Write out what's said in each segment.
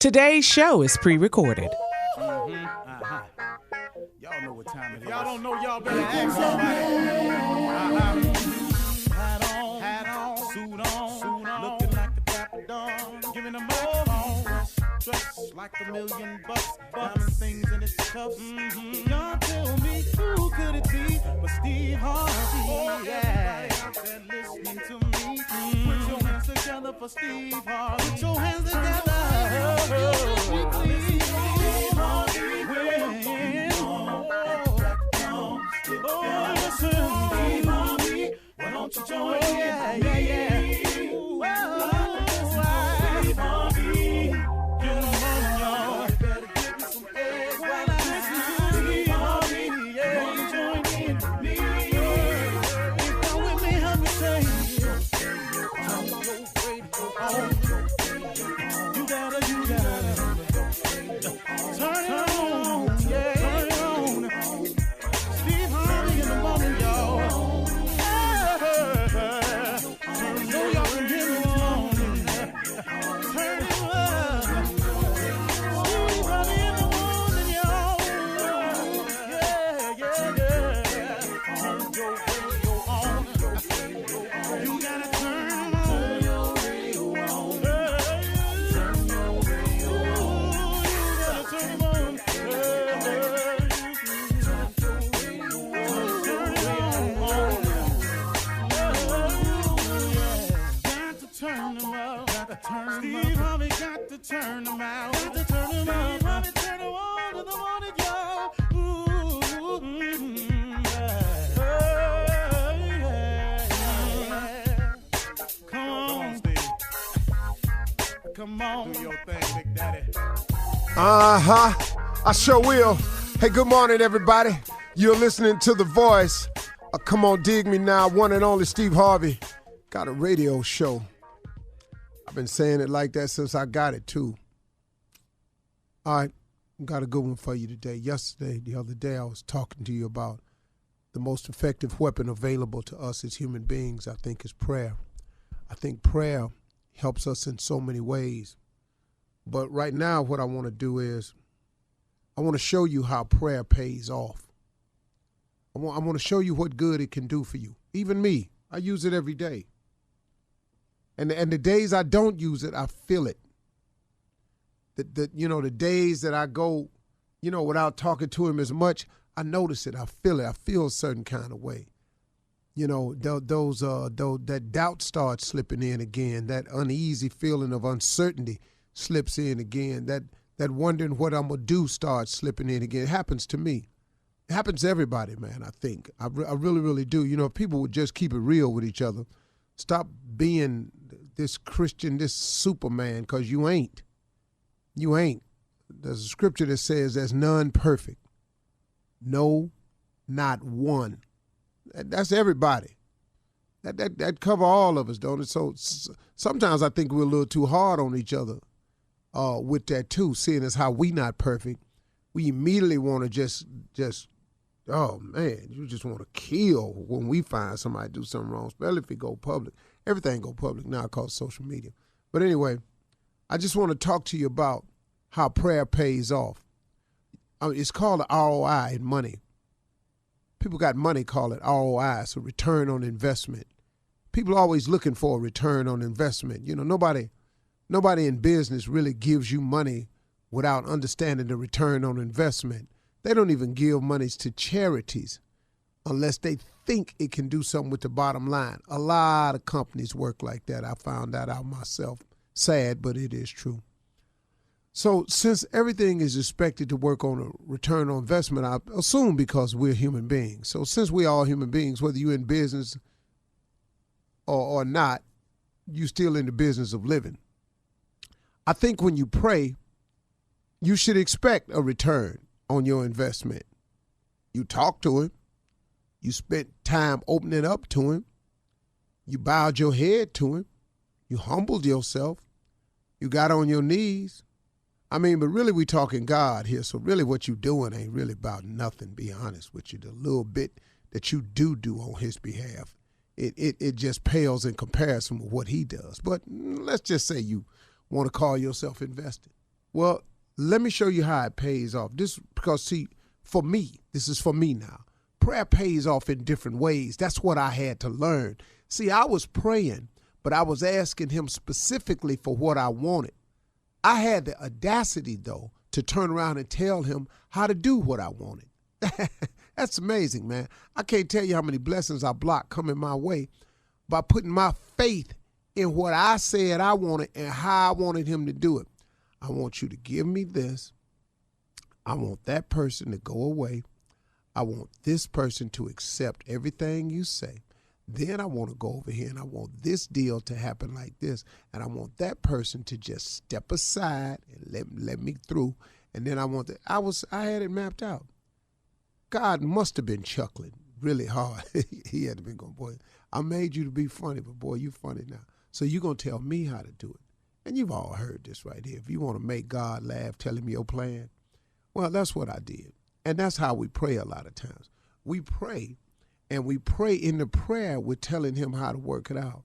Today's show is pre-recorded. Y'all know what time it is. Y'all don't know, y'all better ask somebody. Hat on, suit on, looking like a dapper dog, giving them all dressed like $1,000,000, diamond things in its cuffs. Y'all tell me who could it be but Steve Harvey? Everybody out there listening to me, put your hands together for Steve Harvey. Put your hands together. Why don't you join me? Steve Harvey got to turn them out. Got to turn them out. Harvey turn them on to the morning, y'all. Come on, Steve. Come on. Do your thing, Big Daddy. I sure will. Hey, good morning, everybody. You're listening to The Voice. Come on, dig me now. One and only Steve Harvey. Got a radio show. I've been saying it like that since I got it, too. All right, got a good one for you today. The other day, I was talking to you about the most effective weapon available to us as human beings, I think, is prayer. I think prayer helps us in so many ways. But right now, what I want to do is I want to show you how prayer pays off. I want to show you what good it can do for you. Even me, I use it every day. And the days I don't use it, I feel it. The days that I go, without talking to him as much, I notice it. I feel it. I feel a certain kind of way. That doubt starts slipping in again. That uneasy feeling of uncertainty slips in again. That wondering what I'm gonna do starts slipping in again. It happens to me. It happens to everybody, man. I think I really, really do. If people would just keep it real with each other, stop being this Christian, this Superman, because you ain't. You ain't. There's a scripture that says there's none perfect. No, not one. That's everybody. That cover all of us, don't it? So sometimes I think we're a little too hard on each other with that too, seeing as how we not perfect. We immediately want to just, oh man, you just want to kill when we find somebody do something wrong, especially if it go public. Everything go public now called social media. But anyway, I just want to talk to you about how prayer pays off. It's called an ROI in money. People got money, call it ROI, so return on investment. People are always looking for a return on investment. Nobody in business really gives you money without understanding the return on investment. They don't even give monies to charities unless they think it can do something with the bottom line. A lot of companies work like that. I found that out myself. Sad, but it is true. So since everything is expected to work on a return on investment, I assume because we're human beings. So since we're all human beings, whether you're in business or not, you're still in the business of living. I think when you pray, you should expect a return on your investment. You talk to him. You spent time opening up to him. You bowed your head to him. You humbled yourself. You got on your knees. But really we talking God here, so really what you doing ain't really about nothing, be honest with you. The little bit that you do on his behalf, it just pales in comparison with what he does. But let's just say you want to call yourself invested. Well, let me show you how it pays off. Because see, for me, this is for me now. Prayer pays off in different ways. That's what I had to learn. See, I was praying, but I was asking him specifically for what I wanted. I had the audacity, though, to turn around and tell him how to do what I wanted. That's amazing, man. I can't tell you how many blessings I blocked coming my way by putting my faith in what I said I wanted and how I wanted him to do it. I want you to give me this. I want that person to go away. I want this person to accept everything you say. Then I want to go over here and I want this deal to happen like this. And I want that person to just step aside and let me through. And then I had it mapped out. God must have been chuckling really hard. He had to be going, boy, I made you to be funny, but boy, you funny now. So you're going to tell me how to do it. And you've all heard this right here. If you want to make God laugh, tell him your plan. Well, that's what I did. And that's how we pray a lot of times. We pray, and we pray in the prayer, we're telling him how to work it out.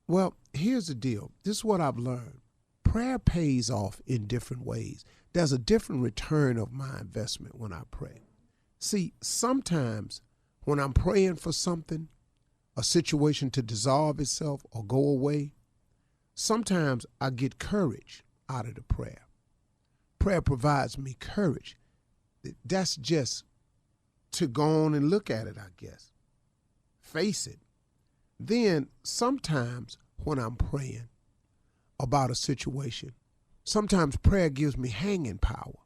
Well, here's the deal. This is what I've learned. Prayer pays off in different ways. There's a different return of my investment when I pray. See, sometimes when I'm praying for something, a situation to dissolve itself or go away, sometimes I get courage out of the prayer. Prayer provides me courage. That's just to go on and look at it, I guess. Face it. Then sometimes when I'm praying about a situation, sometimes prayer gives me hanging power.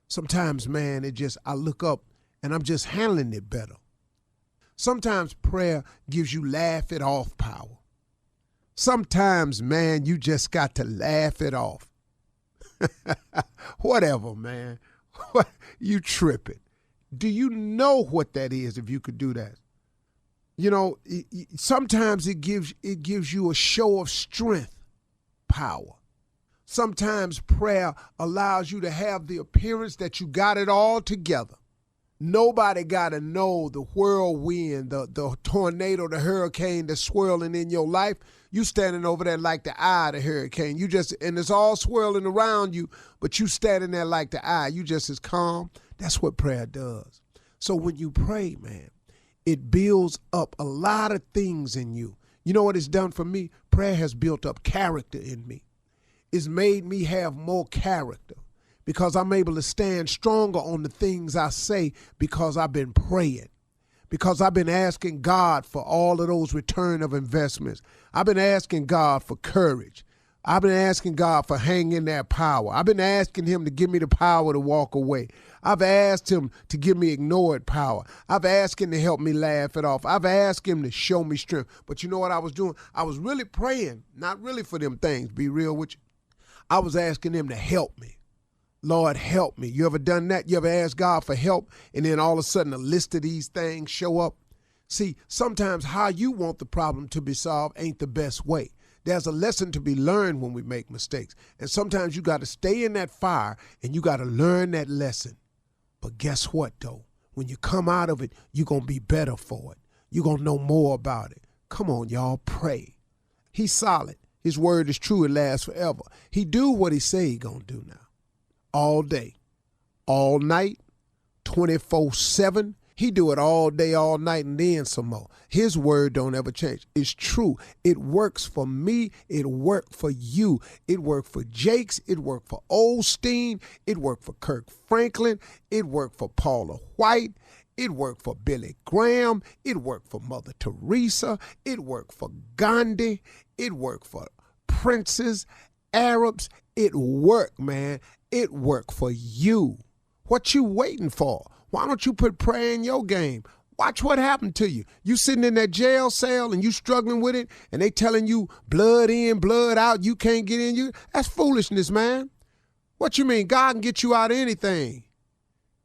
Sometimes, man, I look up and I'm just handling it better. Sometimes prayer gives you laugh it off power. Sometimes, man, you just got to laugh it off. Whatever, man. You tripping. Do you know what that is if you could do that? You know, sometimes it gives you a show of strength, power. Sometimes prayer allows you to have the appearance that you got it all together. Nobody got to know the whirlwind, the tornado, the hurricane that's swirling in your life. You standing over there like the eye of the hurricane. And it's all swirling around you, but you standing there like the eye. You just as calm. That's what prayer does. So when you pray, man, it builds up a lot of things in you. You know what it's done for me? Prayer has built up character in me. It's made me have more character because I'm able to stand stronger on the things I say because I've been praying, because I've been asking God for all of those return of investments. I've been asking God for courage. I've been asking God for hanging that power. I've been asking him to give me the power to walk away. I've asked him to give me ignored power. I've asked him to help me laugh it off. I've asked him to show me strength. But you know what I was doing? I was really praying, not really for them things, be real with you. I was asking him to help me. Lord, help me. You ever done that? You ever asked God for help and then all of a sudden a list of these things show up? See, sometimes how you want the problem to be solved ain't the best way. There's a lesson to be learned when we make mistakes. And sometimes you got to stay in that fire and you got to learn that lesson. But guess what, though? When you come out of it, you're going to be better for it. You're going to know more about it. Come on, y'all, pray. He's solid. His word is true. It lasts forever. He do what he say he going to do now. All day, all night, 24/7. He do it all day, all night, and then some more. His word don't ever change. It's true. It works for me. It worked for you. It worked for Jakes. It worked for Osteen. It worked for Kirk Franklin. It worked for Paula White. It worked for Billy Graham. It worked for Mother Teresa. It worked for Gandhi. It worked for princes, Arabs. It worked, man. It worked for you. What you waiting for? Why don't you put prayer in your game? Watch what happened to you. You sitting in that jail cell and you struggling with it and they telling you blood in, blood out, you can't get in. That's foolishness, man. What you mean? God can get you out of anything.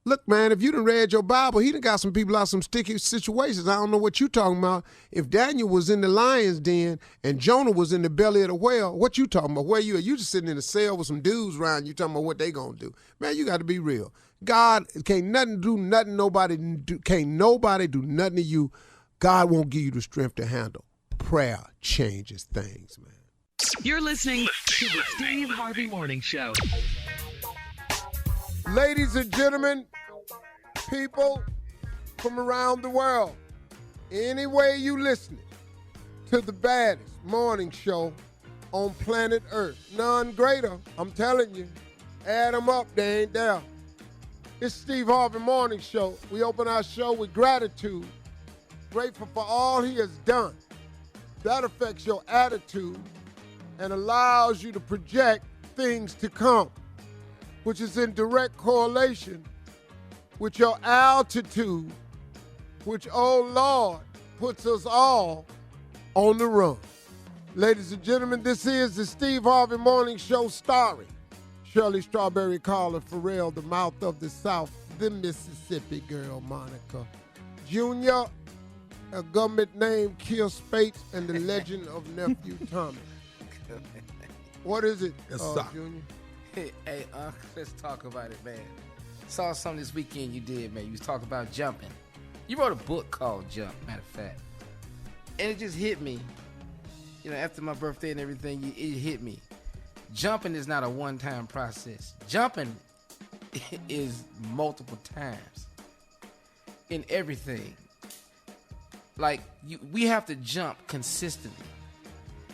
Look, man, if you done read your Bible, he done got some people out some sticky situations. I don't know what you talking about. If Daniel was in the lion's den and Jonah was in the belly of the whale, what you talking about? Where you at? You just sitting in a cell with some dudes around you talking about what they gonna do. Man, you got to be real. God can't do nothing to you. God won't give you the strength to handle. Prayer changes things, man. You're listening to the Steve Harvey Morning Show. Ladies and gentlemen, people from around the world, any way you listening to the baddest morning show on planet Earth, none greater, I'm telling you. Add them up, they ain't there. It's Steve Harvey Morning Show. We open our show with gratitude, grateful for all he has done. That affects your attitude and allows you to project things to come, which is in direct correlation with your altitude, which, oh Lord, puts us all on the run. Ladies and gentlemen, this is the Steve Harvey Morning Show starring Shirley Strawberry Carla Farrell, the mouth of the South, the Mississippi girl, Monica Jr., a government named Kill Spates, and the legend of Nephew Tommy. What is it, Junior? Hey, let's talk about it, man. Saw something this weekend you did, man. You was talking about jumping. You wrote a book called Jump, matter of fact. And it just hit me. You know, after my birthday and everything, it hit me. Jumping is not a one-time process. Jumping is multiple times in everything. Like, we have to jump consistently.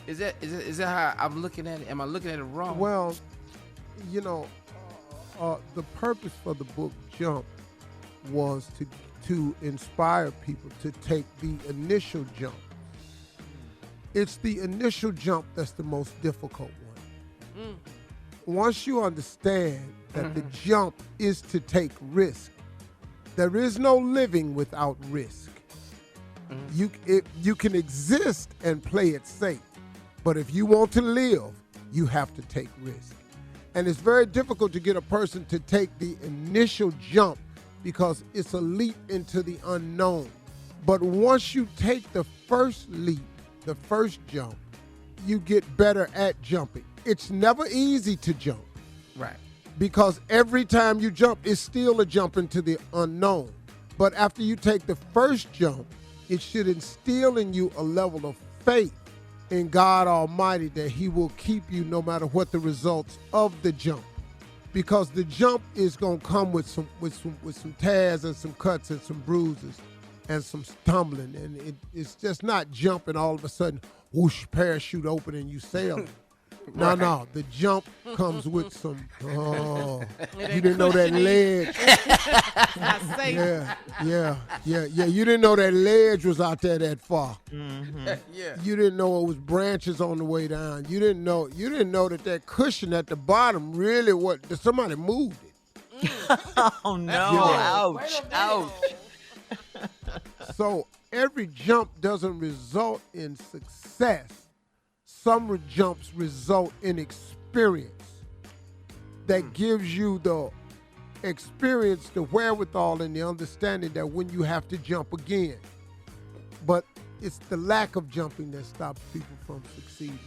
Is that how I'm looking at it? Am I looking at it wrong? Well, you know, the purpose for the book Jump was to inspire people to take the initial jump. It's the initial jump that's the most difficult one. Once you understand that the jump is to take risk, there is no living without risk. You can exist and play it safe, but if you want to live, you have to take risk. And it's very difficult to get a person to take the initial jump because it's a leap into the unknown. But once you take the first leap, the first jump, you get better at jumping. It's never easy to jump. Right. Because every time you jump, it's still a jump into the unknown. But after you take the first jump, it should instill in you a level of faith in God Almighty that he will keep you no matter what the results of the jump. Because the jump is going to come with some tears and some cuts and some bruises and some stumbling. And it's just not jumping all of a sudden, whoosh, parachute open and you sailing. Right. No. The jump comes with some, you didn't know that ledge. Yeah. You didn't know that ledge was out there that far. Mm-hmm. Yeah. You didn't know it was branches on the way down. You didn't know that cushion at the bottom really somebody moved it. Oh no, ouch. So every jump doesn't result in success. Some jumps result in experience that gives you the experience, the wherewithal, and the understanding that when you have to jump again. But it's the lack of jumping that stops people from succeeding.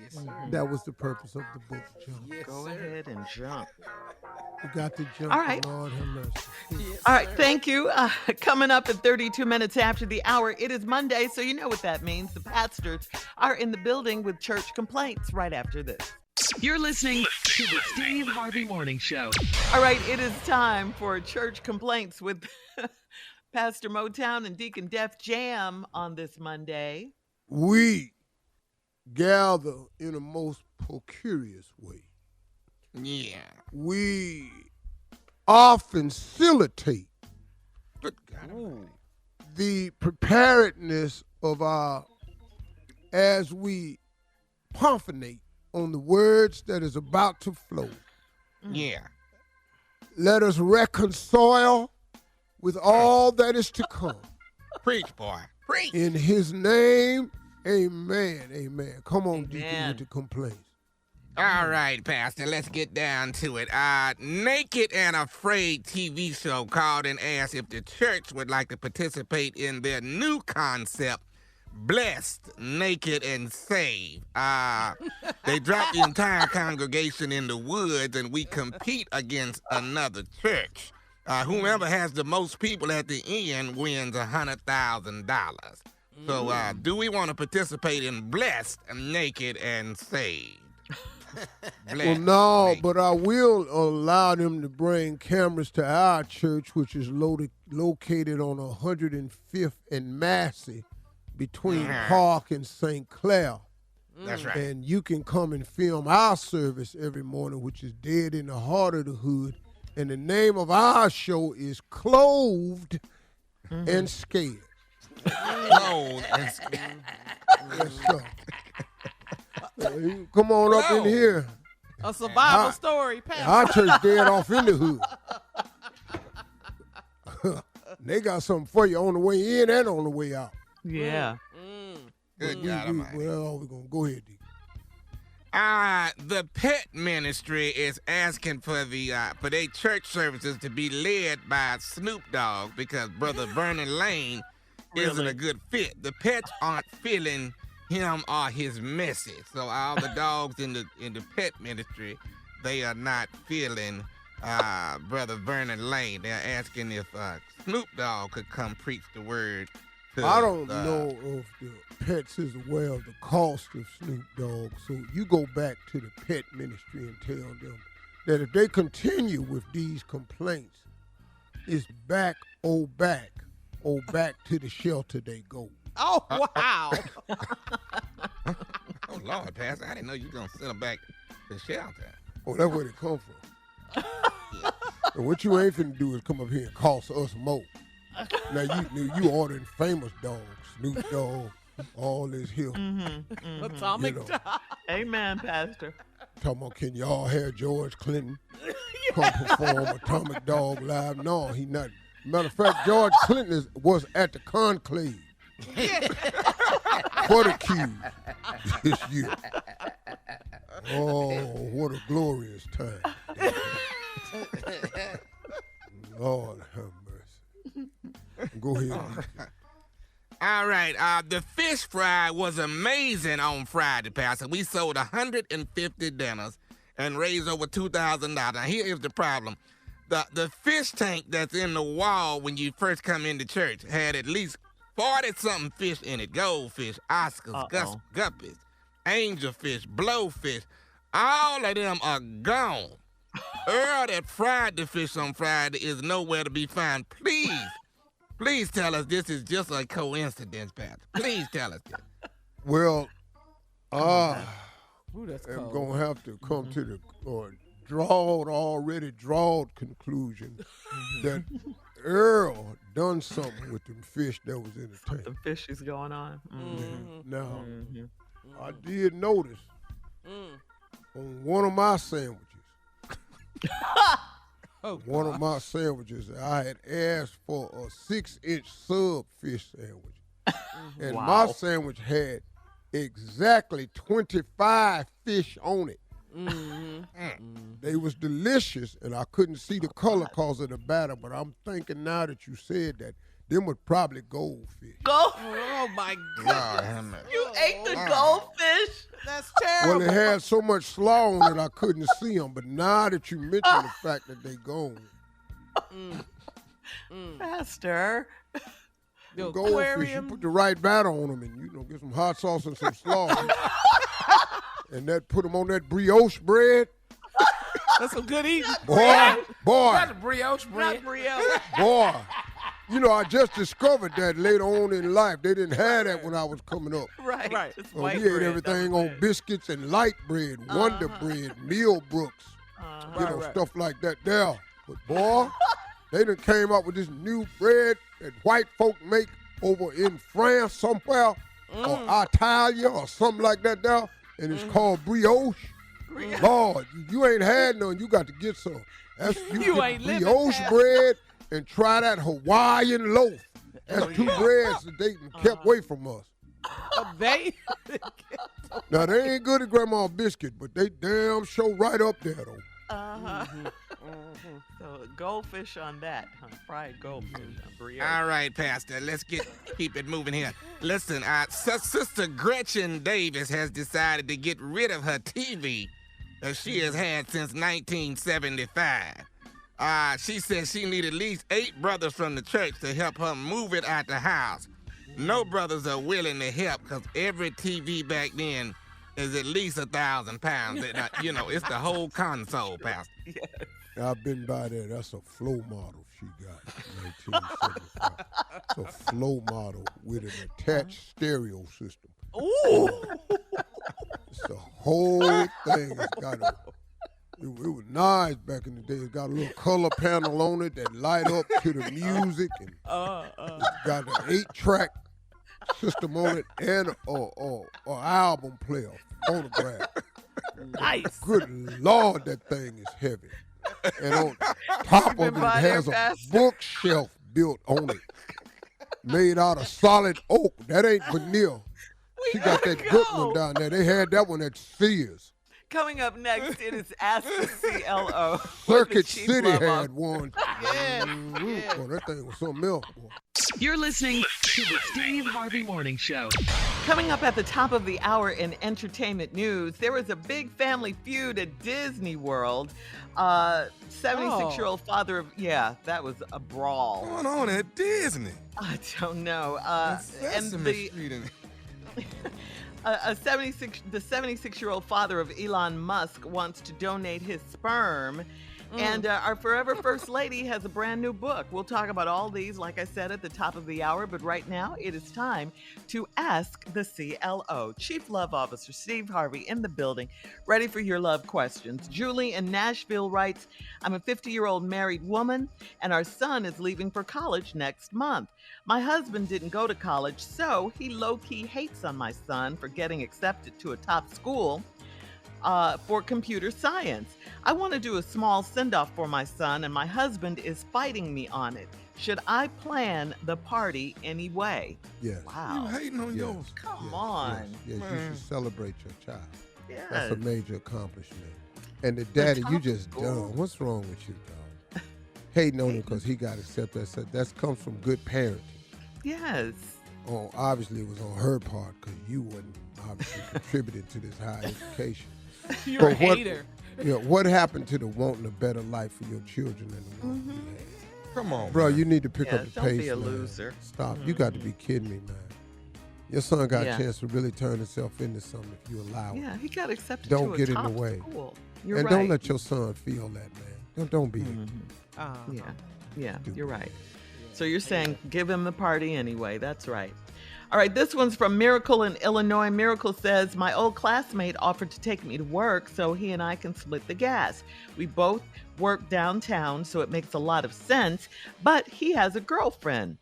Yes, sir. That was the purpose of the book, Jump. Yes, Go sir. ahead and jump. You got to jump. All right. Lord have mercy. Yes, All right, sir. thank you. Coming up at 32 minutes after the hour, it is Monday, so you know what that means. The pastors are in the building with church complaints right after this. You're listening to the Steve Harvey Morning Show. All right, it is time for church complaints with Pastor Motown and Deacon Def Jam on this Monday. We gather in a most precarious way. Yeah. We often facilitate the preparedness of as we pontificate on the words that is about to flow. Yeah. Let us reconcile with all that is to come. Preach, boy. Preach. In his name, amen. Come on, Deacon, Amen. with the complaints. All right, Pastor, let's get down to it. Naked and Afraid TV show called and asked if the church would like to participate in their new concept, Blessed, Naked, and Saved. They dropped the entire congregation in the woods, and we compete against another church. Whomever has the most people at the end wins $100,000. So, do we want to participate in Blessed, Naked, and Saved? Well, Blessed, no, naked. but I will allow them to bring cameras to our church, which is located on 105th and Massey between Park and St. Clair. That's right. And you can come and film our service every morning, which is dead in the heart of the hood. And the name of our show is Clothed and Scared. Clothed and Scared. Yes, sir. You come on up in here. A survival story, Pastor. Our church dead off in the hood. They got something for you on the way in and on the way out. Yeah. Good God Almighty. Well, we're going to go ahead, D. The pet ministry is asking for their church services to be led by Snoop Dogg because Brother Vernon Lane isn't a good fit. The pets aren't feeling him or his message. So all the dogs in the pet ministry, they are not feeling Brother Vernon Lane. They're asking if Snoop Dogg could come preach the word. I don't know if the pets is aware of the cost of Snoop Dogg, so you go back to the pet ministry and tell them that if they continue with these complaints, it's back to the shelter they go. Oh, wow. Oh, Lord, Pastor, I didn't know you were going to send them back to the shelter. Oh, that's where they come from. And what you ain't finna do is come up here and cost us more. Now, you ordering famous dogs, Snoop Dogg, all this here. Atomic dog. Amen, Pastor. Talking about, can y'all have George Clinton come perform Atomic Dog live? No, he not. Matter of fact, George Clinton was at the conclave for the Qs this year. Oh, what a glorious time. Lord have mercy. Go ahead. All right, the fish fry was amazing on Friday, Pastor. We sold 150 dinners and raised over $2,000. Now, here is the problem. The fish tank that's in the wall when you first come into church had at least 40-something fish in it. Goldfish, Oscars, guppies, angelfish, blowfish. All of them are gone. Earl that fried the fish on Friday is nowhere to be found. Please tell us this is just a coincidence, Pastor. Please tell us this. Well, Ooh, that's I'm cold. going to have to come to the already drawed conclusion that Earl done something with them fish that was in the tank. The fish is going on. Now, I did notice on one of my sandwiches, I had asked for a 6-inch sub fish sandwich. And my sandwich had exactly 25 fish on it. They was delicious, and I couldn't see the color because of the batter, but I'm thinking now that you said that, them would probably goldfish. Oh, my Lord, goodness. You ate the goldfish? That's Well, terrible. it had so much slaw on it I couldn't see them, but now that you mention the fact that they gone, Pastor. The goldfish, you aquarium. put the right batter on them and, get some hot sauce and some slaw. And that put them on that brioche bread. That's some good eating. Boy, That's a brioche bread. Not brioche. boy. I just discovered that later on in life. They didn't have that when I was coming up. Right. It's So white we ate bread, everything double on bread. biscuits and light bread, Wonder Bread, Millbrooks, Right. stuff like that there. But boy, they done came up with this new bread that white folk make over in France somewhere, or Italia or something like that there, and it's called brioche. Lord, you ain't had none. You got to get some. You get ain't living, brioche Pastor. bread and try that Hawaiian loaf. That's two breads that they kept away from us. They Now, they ain't good at Grandma Biscuit, but they damn sure right up there, though. So goldfish on that, huh? Fried goldfish on brioche. All right, Pastor, let's keep it moving here. Listen, Sister Gretchen Davis has decided to get rid of her TV that she has had since 1975. She says she needed at least 8 brothers from the church to help her move it out the house. no brothers are willing to help because every TV back then is at least 1,000 pounds. It's the whole console, Pastor. I've been by there. That's a flow model she got in 1975. It's a flow model with an attached stereo system. Ooh. It's the whole thing. It's got it was nice back in the day. It's got a little color panel on it that light up to the music, and it's got an 8-track system on it and an album player, phonograph. Nice. Good Lord, that thing is heavy. And on top of it has a bookshelf built on it, made out of solid oak. That ain't veneer. She got that good one down there. They had that one at Sears. Coming up next, it is Ask the CLO. Circuit City had one. Yeah. Boy, that thing was something else, boy. You're listening to the Steve Harvey Morning Show. Coming up at the top of the hour in entertainment news, there was a big family feud at Disney World. 76-year-old father of, that was a brawl. What's going on at Disney? I don't know. Sesame Street and the 76-year-old father of Elon Musk wants to donate his sperm. And our forever first lady has a brand new book. We'll talk about all these, like I said, at the top of the hour. But right now, it is time to Ask the CLO. Chief Love Officer Steve Harvey in the building, ready for your love questions. Julie in Nashville writes, I'm a 50-year-old married woman, and our son is leaving for college next month. My husband didn't go to college, so he low-key hates on my son for getting accepted to a top school for computer science. I want to do a small send-off for my son, and my husband is fighting me on it. Should I plan the party anyway? Yes. Wow. You hating on yours? Come on. Yes, you should celebrate your child. Yes. That's a major accomplishment. And the daddy, you top just school. dumb. What's wrong with you, dog? Hating on him because he got accepted. That comes from good parenting. Yes. Oh, obviously it was on her part because you wasn't obviously contributing to this high education. You're a But what- hater. What happened to the wanting a better life for your children than the one you had? Come on, Bro, man. you need to pick Yeah, up the don't pace, be a man. loser. Stop. You got to be kidding me, man. Your son got Yeah. a chance to really turn himself into something if you allow it. Yeah, he got accepted Don't to a get in the top way. school. You're And right. don't let your son feel that, man. Don't be. Yeah, you're right. So you're saying give him the party anyway. That's right. All right, this one's from Miracle in Illinois. Miracle says, my old classmate offered to take me to work so he and I can split the gas. We both work downtown, so it makes a lot of sense, but he has a girlfriend.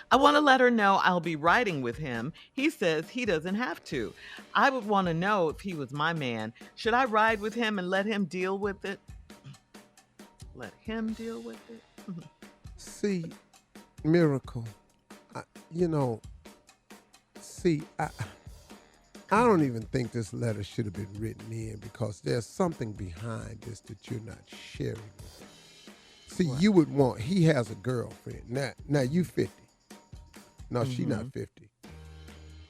I want to let her know I'll be riding with him. He says he doesn't have to. I would want to know if he was my man. Should I ride with him and let him deal with it? Let him deal with it? See, Miracle, I don't even think this letter should have been written in because there's something behind this that you're not sharing with him. See, you would want, he has a girlfriend. Now you 50. No, she's not 50.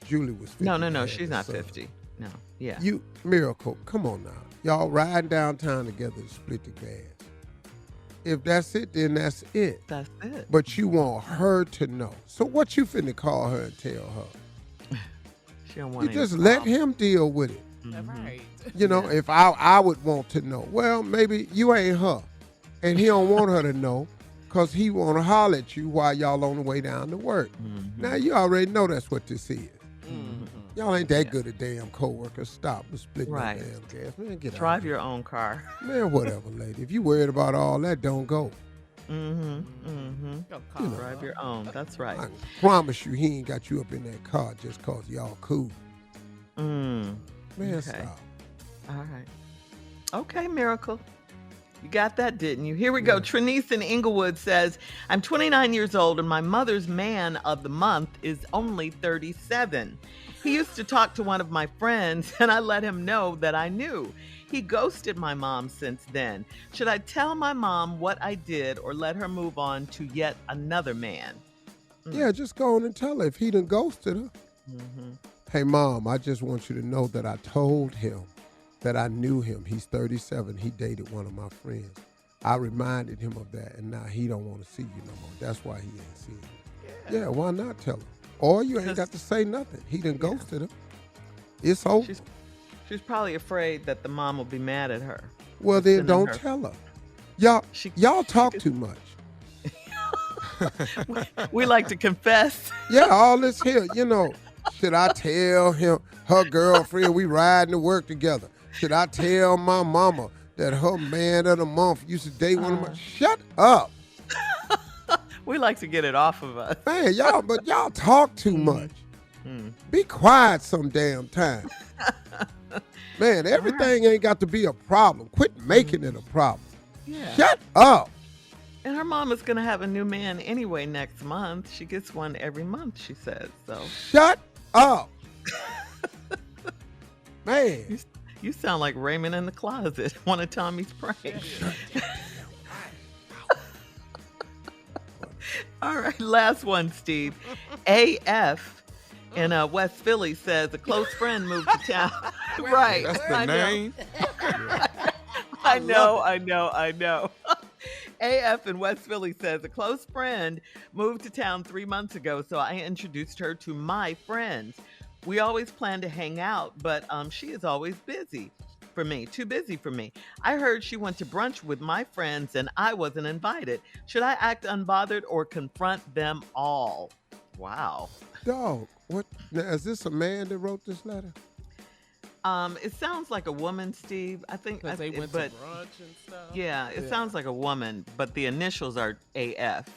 Julie was 50. No, had she's a not son. 50. No, yeah. You, Miracle, come on now. Y'all riding downtown together to split the gas. If that's it, then that's it. That's it. But you want her to know. So what you finna call her and tell her? She don't You want just any let problems. him deal with it. Right. You know, if I would want to know, well, maybe you ain't her. And he don't want her to know because he want to holler at you while y'all on the way down to work. Now, you already know that's what this is. Y'all ain't that good at damn co-workers. Stop with splitting Right. that damn gas. Man, get out Drive of here. your own car. Man, whatever, lady. If you worried about all that, don't go. Go call her Drive up. your own. That's right. I promise you he ain't got you up in that car just cause y'all cool. Man, Okay. stop. All right. Okay, Miracle. You got that, didn't you? Here we go. Trinice in Inglewood says, I'm 29 years old and my mother's man of the month is only 37. He used to talk to one of my friends and I let him know that I knew. He ghosted my mom since then. Should I tell my mom what I did or let her move on to yet another man? Yeah, just go on and tell her if he done ghosted her. Hey, Mom, I just want you to know that I told him that I knew him. He's 37. He dated one of my friends. I reminded him of that, and now he don't want to see you no more. That's why he ain't seeing you. Yeah, why not tell him? Or you ain't got to say nothing. He done ghosted her. It's over. She's probably afraid that the mom will be mad at her. Well, then don't tell her. Y'all talk too much. We like to confess. Yeah, all this here, should I tell her girlfriend we riding to work together? Should I tell my mama that her man of the month used to date one of my... Shut up. We like to get it off of us. Man, y'all talk too much. Be quiet some damn time. Man, everything ain't got to be a problem. Quit making it a problem. Yeah. Shut up. And her mama's going to have a new man anyway next month. She gets one every month, she says. So shut up. Man. You sound like Raymond in the Closet, one of Tommy's pranks. All right, last one, Steve. AF in West Philly says a close friend moved to town. Right. That's the name? I know. AF in West Philly says a close friend moved to town 3 months ago, so I introduced her to my friends. We always plan to hang out, but she is always busy for me, too busy for me. I heard she went to brunch with my friends and I wasn't invited. Should I act unbothered or confront them all? Wow. Dog, what? Now, is this a man that wrote this letter? It sounds like a woman, Steve. I think they went to brunch and stuff. Yeah, it sounds like a woman, but the initials are AF.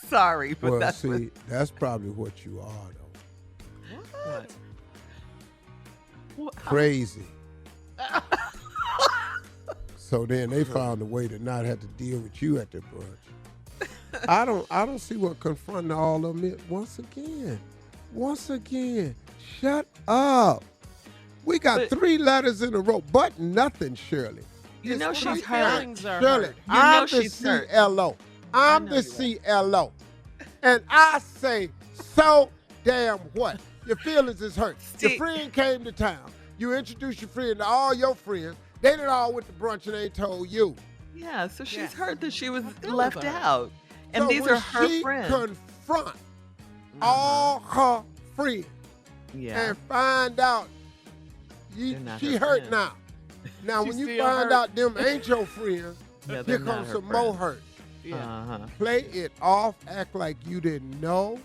Sorry, but that's probably what you are, though. What? Crazy. So then they found a way to not have to deal with you at the brunch. I don't see what confronting all of them is. Once again, shut up. We got 3 letters in a row, but nothing, Shirley. You know she's hurt. Shirley, I'm the CLO. I'm the CLO. And I say, so damn what? Your feelings is hurt. Your friend came to town. You introduced your friend to all your friends. They done all went to brunch and they told you. Yeah, so she's hurt that she was left out. And so these are her friends. Confront all her friends and find out she hurt now. Now, when you find out them ain't your friends, here comes some more hurt. Yeah. Play it off, act like you didn't know.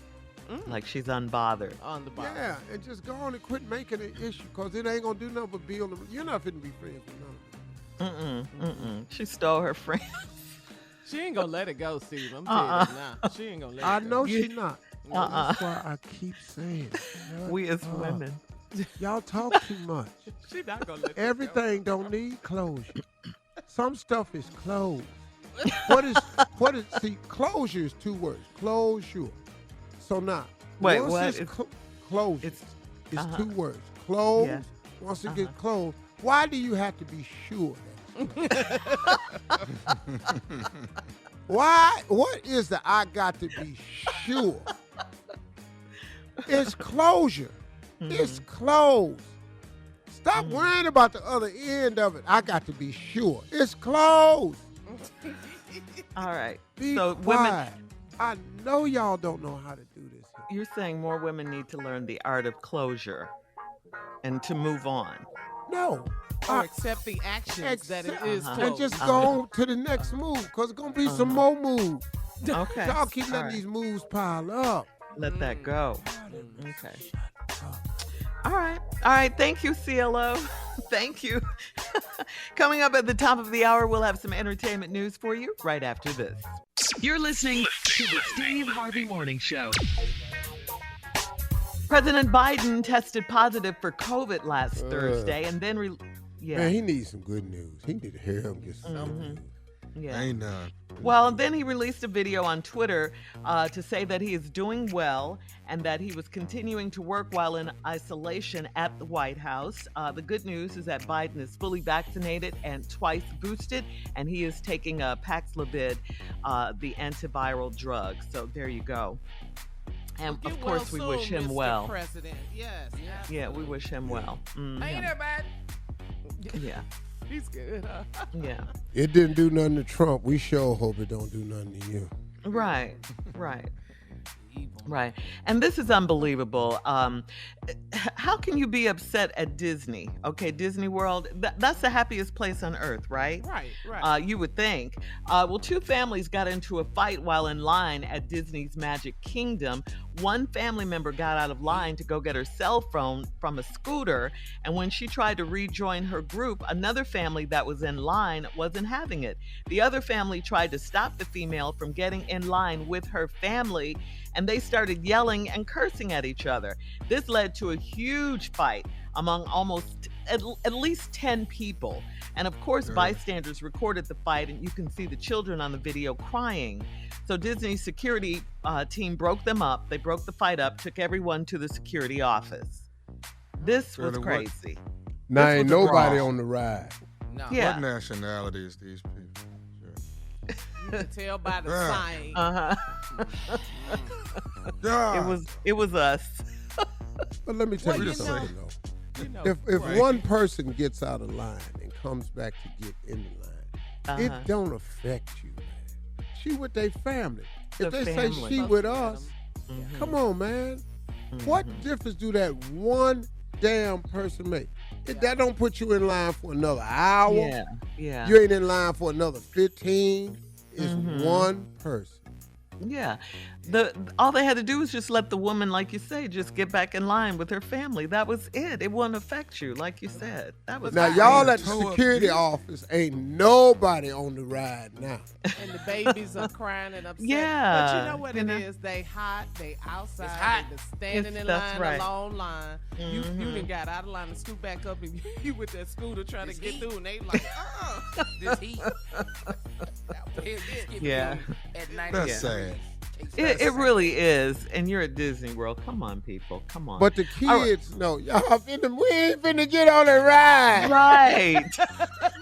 Like she's unbothered. Yeah, and just go on and quit making an issue, because it ain't going to do nothing but build them. You're not finna be friends with none of them. She stole her friends. She ain't gonna let it go, Steve. I'm telling you now. She ain't gonna let it go. I know she's not. That's why I keep saying we as women. Y'all talk too much. She not gonna let Everything don't need closure. Some stuff is closed. See, closure is 2 words. Closure. So now, wait, once what? it's closure, it's 2 words. Closed. Yeah. Once it gets closed, why do you have to be sure that? Why? What is the I got to be sure? It's closure. It's closed. Stop worrying about the other end of it. I got to be sure. It's closed. All right. Be so quiet. I know y'all don't know how to do this. You're saying more women need to learn the art of closure and to move on. No. Or accept the actions that it is closed. And just go on to the next move, because it's going to be some more moves. Okay. Y'all keep letting these moves pile up. Let that go. Okay. All right. Thank you, CLO. Thank you. Coming up at the top of the hour, we'll have some entertainment news for you right after this. You're listening to the Steve Harvey Morning Show. President Biden tested positive for COVID last Thursday, and then Man, he needs some good news. He need to hear him get some good news. Yeah. Ain't none. Well, then he released a video on Twitter to say that he is doing well and that he was continuing to work while in isolation at the White House. The good news is that Biden is fully vaccinated and twice boosted, and he is taking Paxlovid, the antiviral drug. So there you go. And of course, we wish him Mr. well. President. Yes. Yeah, we wish him well. Hey there, Biden. Yeah. He's good, huh? Yeah. It didn't do nothing to Trump. We sure hope it don't do nothing to you. Right. evil. Right. And this is unbelievable. How can you be upset at Disney? Okay, Disney World, that's the happiest place on earth, right? Right. You would think. Well, two families got into a fight while in line at Disney's Magic Kingdom. One family member got out of line to go get her cell phone from a scooter, and when she tried to rejoin her group, another family that was in line wasn't having it. The other family tried to stop the female from getting in line with her family, and they started yelling and cursing at each other. This led to a huge fight among almost at least 10 people. And of course, bystanders recorded the fight, and you can see the children on the video crying. So Disney's security team broke them up. They broke the fight up, took everyone to the security office. This was crazy. Now ain't nobody on the ride. No. Yeah. What nationality is these people? You can tell by the sign. Yeah. It was us. But let me tell you something, though. If one person gets out of line and comes back to get in the line, it don't affect you, man. She with their family. If they say she with us, come on, man. What difference do that one damn person make? If that don't put you in line for another hour, you ain't in line for another 15. It's one person. Yeah. All they had to do was just let the woman, like you say, just get back in line with her family. That was it. It wouldn't affect you, like you said. That was now, y'all at the security office, ain't nobody on the ride now. And the babies are crying and upset. Yeah. But you know what it is? They hot, they outside, hot. they just standing in That's line, right. a long line. You done got out of line and scoot back up, and you with that scooter trying to get through, and they like, This heat. Yeah. At night. That's sad. It really is. And you're at Disney World. Come on, people. Come on. But the kids know, y'all we ain't finna get on the ride. Right.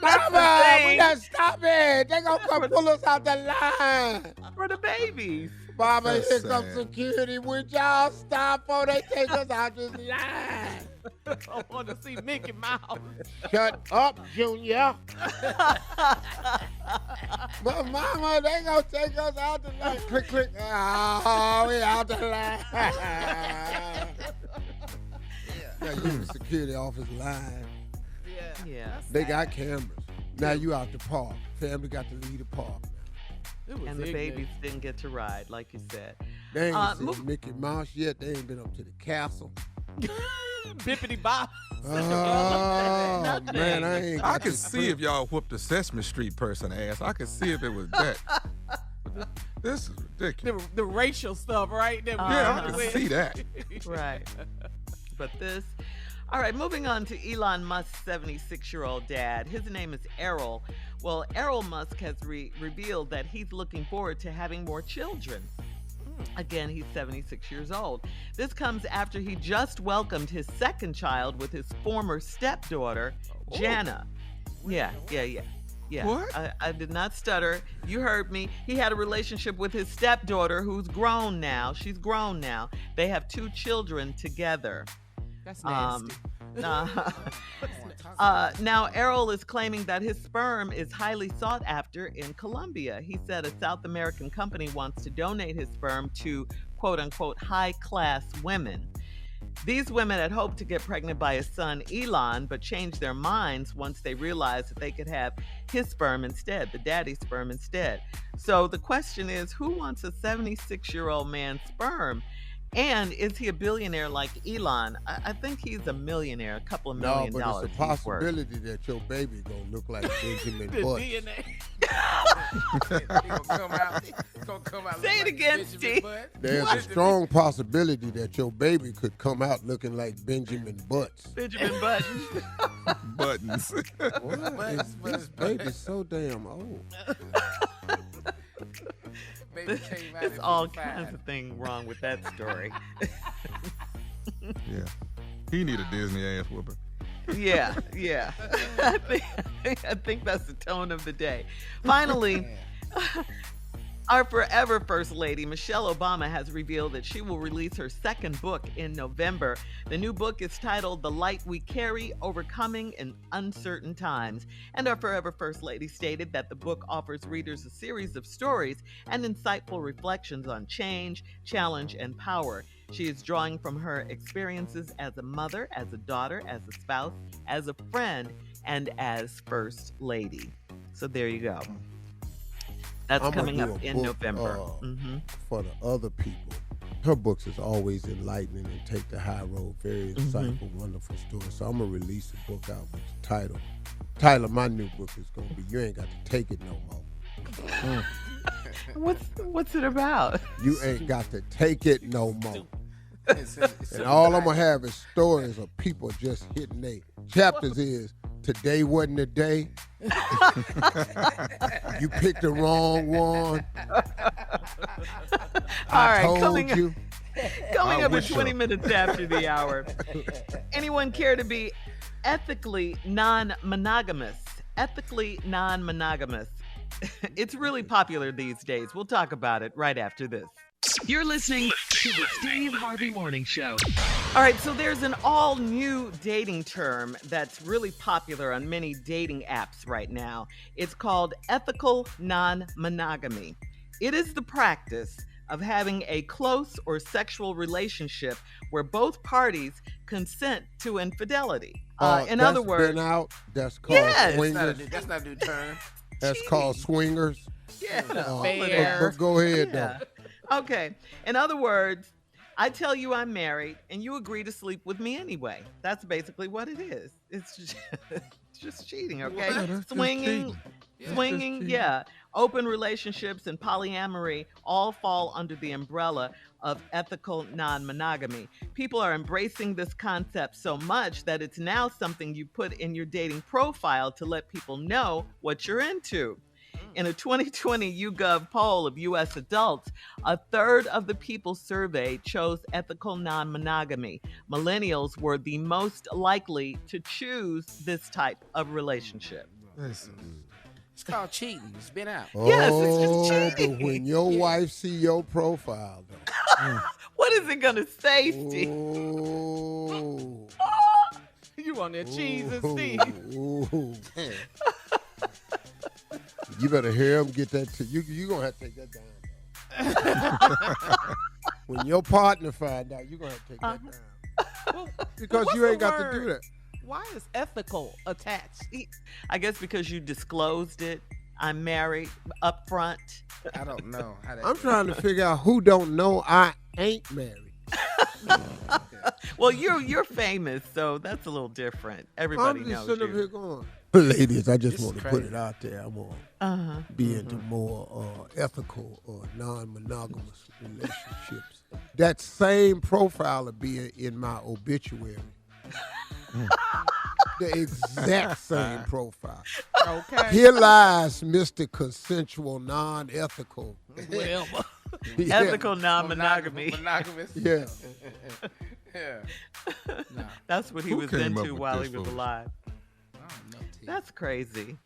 Mama, we gotta stop it. They gonna come pull us out the line. For the babies. Mama, That's here comes sad. security. Would y'all stop or they take us out this line? I want to see Mickey Mouse. Shut up, Junior. But Mama, they gonna take us out the line. Click, click. Oh, we out the line. Now you in the security office line. Yeah. They got cameras. Now you out the park. Family got to leave the park. And the babies didn't get to ride, like you said. They ain't seen Mickey Mouse yet. They ain't been up to the castle. Bippity bop. Oh, man, I could see if y'all whooped a Sesame Street person ass. I could see if it was that. This is ridiculous. The racial stuff, right? That we Yeah, I went can with. see that. Right. But this. All right, moving on to Elon Musk's 76-year-old dad. His name is Errol. Well, Errol Musk has revealed that he's looking forward to having more children. Again, he's 76 years old. This comes after he just welcomed his second child with his former stepdaughter, Jana. Yeah. What? I did not stutter. You heard me. He had a relationship with his stepdaughter, who's grown now. She's grown now. They have 2 children together. That's nasty. Now, Errol is claiming that his sperm is highly sought after in Colombia. He said a South American company wants to donate his sperm to quote-unquote high-class women. These women had hoped to get pregnant by his son, Elon, but changed their minds once they realized that they could have his sperm instead, the daddy's sperm instead. So the question is, who wants a 76-year-old man's sperm? And is he a billionaire like Elon? I think he's a millionaire, a couple of $1 million. No, but it's a possibility that your baby gonna look like Benjamin The Button. DNA. Gonna come out Say it again, Steve. There's a strong possibility that your baby could come out looking like Benjamin Butts. Benjamin Button. Buttons. What? This baby's so damn old. There's all kinds of things wrong with that story. Yeah. He need a Disney ass whooping. Yeah. I think that's the tone of the day. Finally, Our forever First Lady, Michelle Obama, has revealed that she will release her second book in November. The new book is titled The Light We Carry, Overcoming in Uncertain Times. And our forever First Lady stated that the book offers readers a series of stories and insightful reflections on change, challenge, and power. She is drawing from her experiences as a mother, as a daughter, as a spouse, as a friend, and as First Lady. So there you go. That's coming up in November. For the other people. Her books is always enlightening and take the high road. Very insightful, wonderful stories. So I'm going to release a book out with the title. Title of my new book is going to be You Ain't Got to Take It No More. What's it about? You ain't got to take it no more. And all I'm going to have is stories of people just hitting their chapters is, today wasn't the day. You picked the wrong one. I told you. Coming up at 20 minutes after the hour. Anyone care to be ethically non-monogamous? Ethically non-monogamous. It's really popular these days. We'll talk about it right after this. You're listening to the Steve Harvey Morning Show. All right, so there's an all-new dating term that's really popular on many dating apps right now. It's called ethical non-monogamy. It is the practice of having a close or sexual relationship where both parties consent to infidelity. In other words, that's called swingers. That's not a new term. That's called swingers. Yeah, but go ahead, though. Okay. In other words, I tell you I'm married, and you agree to sleep with me anyway. That's basically what it is. It's just cheating, okay? Yeah, swinging, yeah. Open relationships and polyamory all fall under the umbrella of ethical non-monogamy. People are embracing this concept so much that it's now something you put in your dating profile to let people know what you're into. In a 2020 YouGov poll of U.S. adults, a third of the people surveyed chose ethical non-monogamy. Millennials were the most likely to choose this type of relationship. It's called cheating. It's been out. Yes, it's just cheating. But when your wife see your profile, though. What is it going to say, Steve? You want that cheese and Steve. You better hear him get that. You going to have to take that down, though. When your partner find out, you're going to have to take that down. Well, Because you ain't got to do that. Why is ethical attached? I guess because you disclosed it. I'm married up front. I don't know how that I'm trying to figure out who don't know I ain't married. Well, you're famous, so that's a little different. Everybody I'm just knows sitting up you. here going, ladies, I just This want is to put crazy. it out there. I want to be into more ethical or non-monogamous relationships. That same profile will be in my obituary. The exact same profile. Okay. Here lies Mr. Consensual Non-Ethical. Well, Yeah. Ethical non-monogamy. Monogamous. Yeah. Yeah. No. That's what he Who was came up into with while this he was fool? alive. I don't know, T. That's crazy.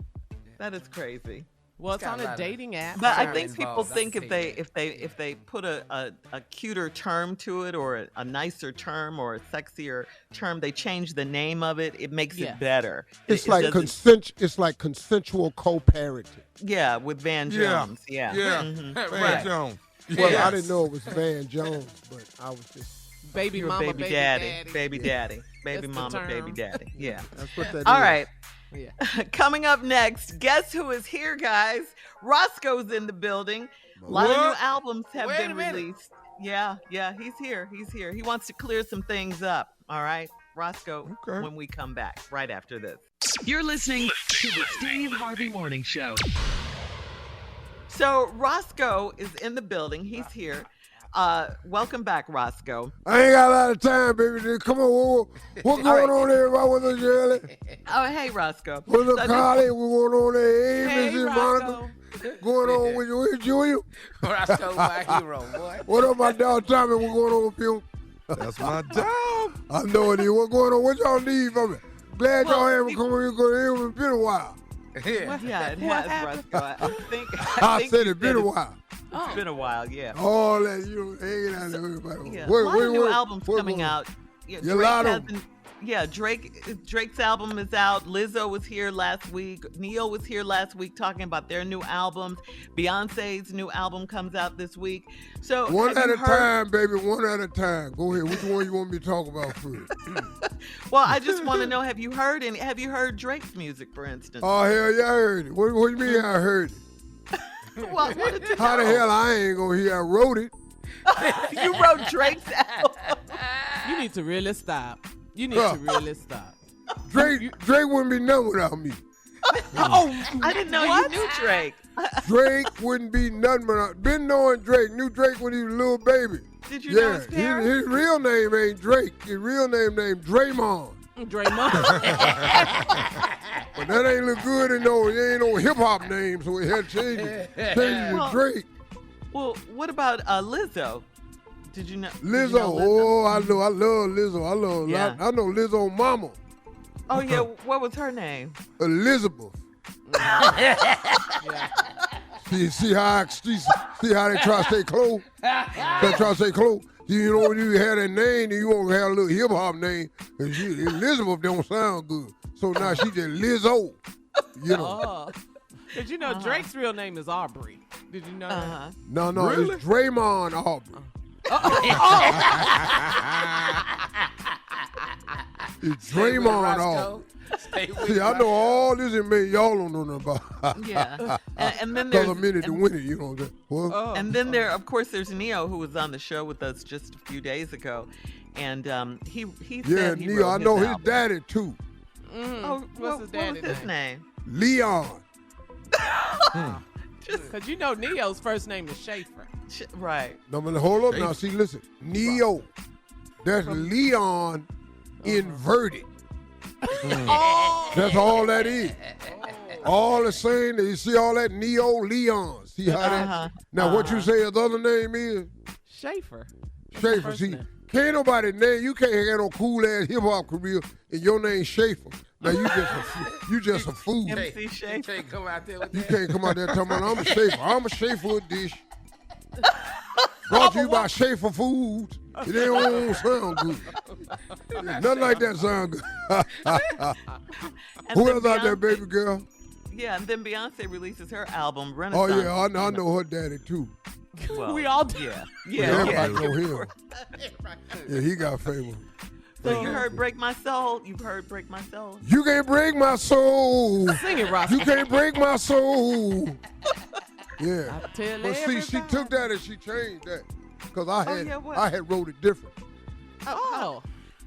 That is crazy. well, it's got on a a lot of- dating app. But I Sorry, think people involved. think That's if they put a cuter term to it or a nicer term or a sexier term, they change the name of it. It makes Yeah. it better. It's It like doesn't- it's like consensual co-parenting. yeah, with Van Yeah. Jones. Yeah. Yeah. Mhm. Van Right. Jones. Well, I Yes. didn't know it was Van Jones, but I was just baby You're mama, baby daddy, baby daddy, baby That's the mama, baby term. daddy. Yeah. that's what that All is. right. Yeah. Coming up next, guess who is here, guys? Roscoe's in the building. A lot of new What? albums have Wait a been minute. released. Yeah, he's here. He's here. He wants to clear some things up. All right, Roscoe, Okay. when we come back, right after this. You're listening to the Steve Harvey Morning Show. So Roscoe is in the building. He's here. Welcome back, Roscoe. I ain't got a lot of time, baby. Come on, what's going on there? What's up, Shirley? Oh, hey, Roscoe. What's up, So Carly? What's going on there? Hey, Hey, Mrs. Monica. Going on with you, Julia? Roscoe, my hero, boy. What up, my dog Tommy? What's going on with you? That's my job. I know it is. What's going on? What y'all need from me? Glad y'all Well, haven't come here because it been a while. Yeah. Yeah, it What has, happened? Roscoe. I I think said you it been a said while. It's been a while, yeah. All that, you know, hanging out there, everybody. Yeah. A lot of new albums coming out. Yeah, Drake's album is out. Lizzo was here last week. Ne-Yo was here last week talking about their new albums. Beyonce's new album comes out this week. So one at a time, baby. One at a time. Go ahead. Which one you want me to talk about first? Well, I just want to know: Have you heard Drake's music, for instance? Oh hell yeah, I heard it. What do you mean I heard it? Well, how the hell I ain't gonna hear? I wrote it. You wrote Drake's album. You need to really stop. Drake wouldn't be nothing without me. I didn't know you knew Drake. Drake wouldn't be nothing without. Been knowing Drake. Knew Drake when he was a little baby. Did you know his parents? His real name ain't Drake. His real name named Draymond. But that ain't look good and it ain't no hip hop name, so he had to change it to Drake. Well, what about Lizzo? Did you know? Lizzo, I love Lizzo. I know Lizzo mama. Oh yeah, what was her name? Elizabeth. See how they try to stay close? They try to stay close. You know, when you had a name, you won't have a little hip hop name. And Elizabeth don't sound good. So now she just Lizzo. You know. Did you know Drake's real name is Aubrey? Did you know that? No, really? It's Draymond Aubrey. It's Draymond Aubrey. See, I know all this and man, y'all don't know nothing about. Yeah, and then there's a minute to win it, you know. What? And then of course, there's Ne-Yo who was on the show with us just a few days ago, and he said he Ne-Yo, I know his album. daddy too. What's his name? Leon. Because you know Ne-Yo's first name is Schaefer. Right. No, but hold up now. See, listen. Ne-Yo. That's Leon inverted. That's all that is. All the same. You see all that Ne-Yo Leon. See how that? Now, what you say his other name is? Schaefer. Schaefer. See, can't nobody name. You can't have no cool ass hip hop career and your name Schaefer. Now you just a fool. MC Schaefer. You can't come out there with that. You can't come out there talking about I'm a Schaefer. I'm a Schaefer dish. Brought to you by Schaefer Foods. It don't sound good. Nothing like that sound good. Who else out there, baby girl? Yeah, and then Beyonce releases her album, Renaissance. Oh, yeah, I know her daddy, too. Well, we all do. Yeah. Everybody know him. Yeah, he got favor. So you heard Break My Soul. You've heard Break My Soul. You can't break my soul. Sing it, Roscoe. You can't break my soul. Yeah. But see, she took that and she changed that. Because I had wrote it different. Oh.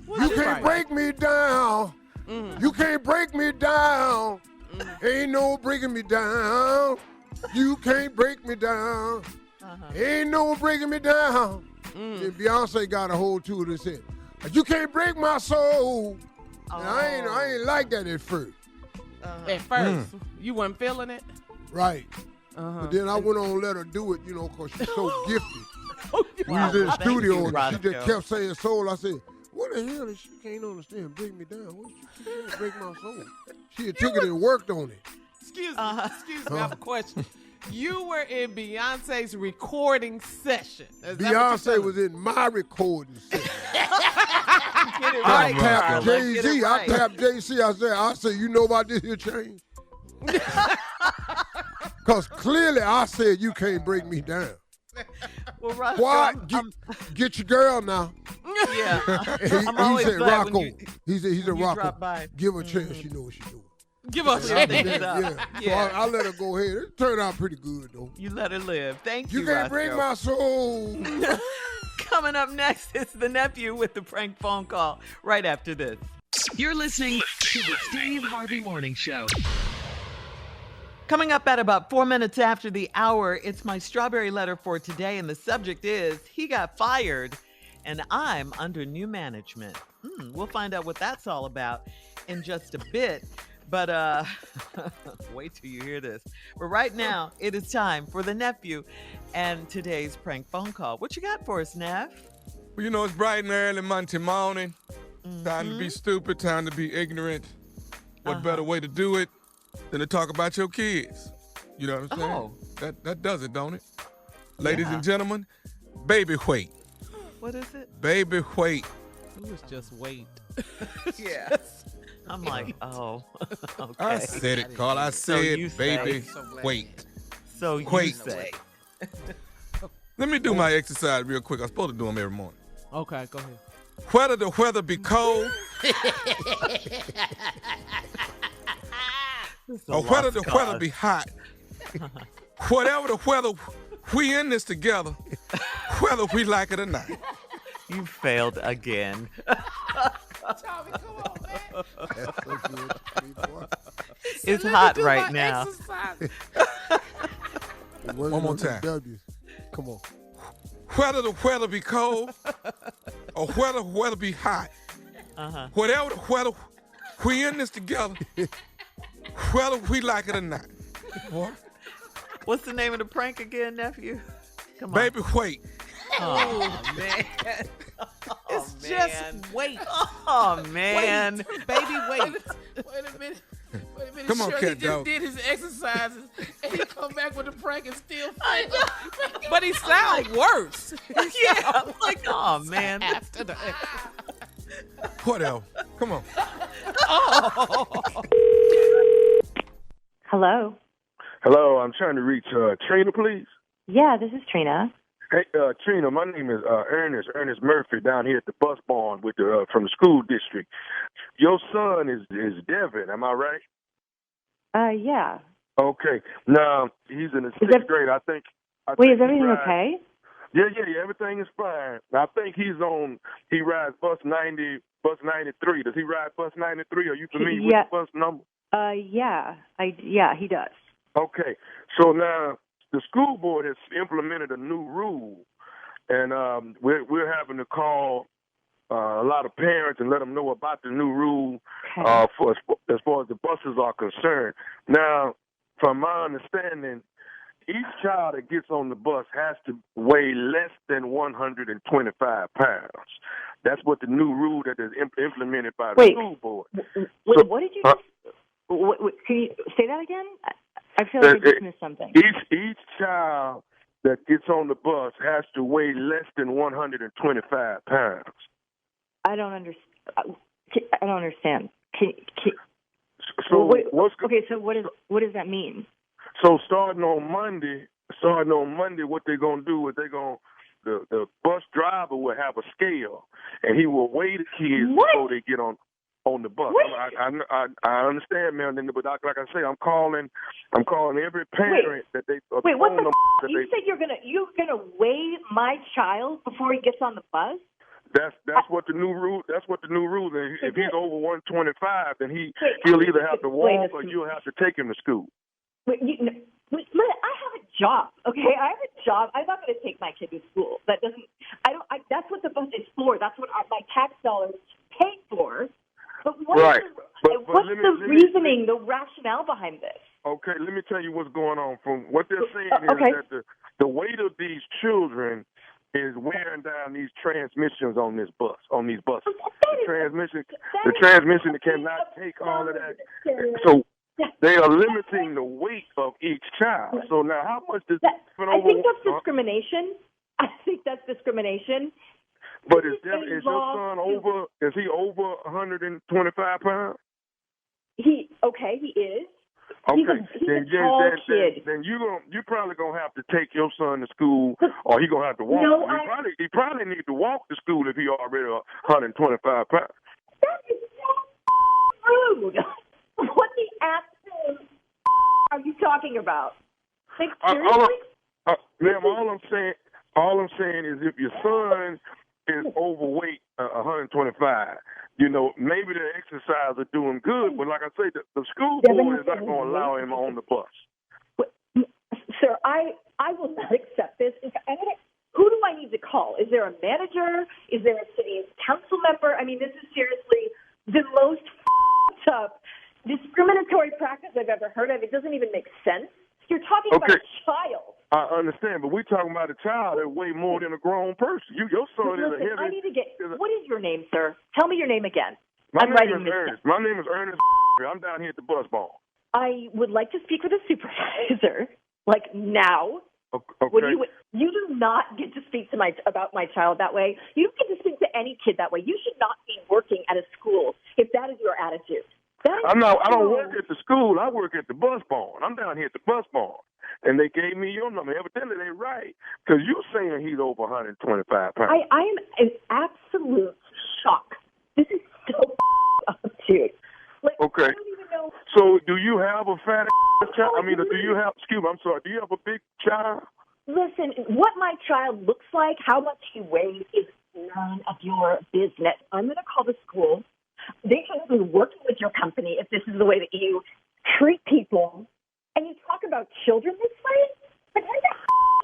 You can't break me down. You can't break me down. Ain't no breaking me down. You can't break me down. Ain't no breaking me down. And Beyonce got a hold to it and said, you can't break my soul. And I ain't like that at first. At first, you wasn't feeling it? Right. But then I went on and let her do it, because she's so gifted. We was in the studio and she just kept saying soul. I said, what the hell is she can't understand? Break me down. What she can't break my soul? She had took it and worked on it. Excuse me, I have a question. You were in Beyonce's recording session. Beyonce was in my recording session. Get it right, I tapped Jay-Z. I tapped Jay-Z. I said, you know about this here change? Because clearly I said, you can't break me down. Well, Roscoe, Why? Get your girl now. Yeah. He said, Rocco. He said, Rocco, by. give her a chance. She knows what she's doing. Give us a chance. Yeah. So I let her go ahead. It turned out pretty good, though. You let her live. Thank you, You can't Roscoe. break my soul. Coming up next is the nephew with the prank phone call right after this. You're listening to the Steve Harvey Morning Show. Coming up at about 4 minutes after the hour, it's my strawberry letter for today, and the subject is, he got fired, and I'm under new management. We'll find out what that's all about in just a bit, but wait till you hear this. But right now, it is time for the nephew and today's prank phone call. What you got for us, Neff? Well, it's bright and early Monday morning. Time to be stupid, time to be ignorant. What better way to do it than to talk about your kids? You know what I'm saying? Oh. That does it, don't it? Ladies and gentlemen, baby weight. What is it? Baby weight. It was just weight. Yeah. I'm like, oh, okay. I said it, Carl. I said you baby say. weight. So you Wait. say. Let me do my exercise real quick. I'm supposed to do them every morning. Okay, go ahead. Whether the weather be cold or whether the weather be hot, whatever the weather, we in this together, whether we like it or not. You failed again. Tommy, come on, man. That's so good to me, boy. It's hot right now. One more time. W's. Come on. Whether the weather be cold or whether the weather be hot, whatever the weather, we in this together, whether we like it or not. Boy. What's the name of the prank again, nephew? Come on. Baby weight. Oh, man. It's just weight. Oh, man. Wait, baby, wait. Wait a minute. Come on, Sure, cat he just dog. did his exercises and he come back with the prank and still fail. But he sounds worse. Yeah, I'm like, oh, man. After the Whatever. Come on. Hello. Hello, I'm trying to reach Trina, please. Yeah, this is Trina. Hey, Trina, my name is Ernest Murphy down here at the bus barn with from the school district. Your son is Devin, am I right? Yeah. Okay. Now, he's in the sixth grade. I think Wait, is everything okay? Yeah, everything is fine. I think he rides bus 93. Does he ride bus 93? Are you familiar with the bus number? Yeah, he does. Okay. So now the school board has implemented a new rule, and we're having to call a lot of parents and let them know about the new rule as far as the buses are concerned. Now, from my understanding, each child that gets on the bus has to weigh less than 125 pounds. That's what the new rule that is implemented by the school board. What did you just... can you say that again? I feel like I just missed something. Each child that gets on the bus has to weigh less than 125 pounds. I don't understand. So what does that mean? So starting on Monday, what they're gonna do is the bus driver will have a scale, and he will weigh the kids before they get on the bus. I understand, man, but like I say, I'm calling every parent that they. Wait, what the? You said you're gonna weigh my child before he gets on the bus? That's what the new rule. That's what the new rule is. If he's over 125, then he'll either have to walk or you'll have to take him to school. Wait, I have a job. Okay, I have a job. I'm not going to take my kid to school. That's what the bus is for. That's what my tax dollars pay for. But what's the reasoning, the rationale behind this? Okay, let me tell you what's going on. From what they're saying is that the weight of these children is wearing down these transmissions on these buses. The transmission cannot take all of that. So they are limiting the weight of each child. So now, how much does I think that's discrimination. But is your son over? Is he over 125 pounds? He is. Okay, he's a tall kid. Then you probably gonna have to take your son to school, or he gonna have to walk. No, he probably need to walk to school if he already 125 pounds. That is so rude. What the absolute are you talking about? Like, seriously? Ma'am, all I'm saying is if your son is overweight, 125. Maybe the exercise are doing good, but like I say, the school board is not going to allow him on the bus. Sir, I will not accept this. Who do I need to call? Is there a manager? Is there a city council member? I mean, this is seriously the most up discriminatory practice I've ever heard of. It doesn't even make sense. You're talking about a child. I understand, but we're talking about a child that weighs more than a grown person. Your son is a heavy. I need to get. What is your name, sir? Tell me your name again. My name is Ernest. My name is Ernest. I'm down here at the bus barn. I would like to speak with a supervisor, like now. Okay. When you do not get to speak to about my child that way. You don't get to speak to any kid that way. You should not be working at a school if that is your attitude. I don't work at the school. I work at the bus barn. I'm down here at the bus barn. And they gave me your number. Evidently, they right. Because you're saying he's over 125 pounds. I am in absolute shock. This is so up, dude. Like, okay. I don't even know. So do you have a fat child? I mean, do you have, excuse me, I'm sorry, do you have a big child? Listen, what my child looks like, how much he weighs is none of your business. I'm going to call the school. They shouldn't be working with your company if this is the way that you treat people. And you talk about children this way? Like, what the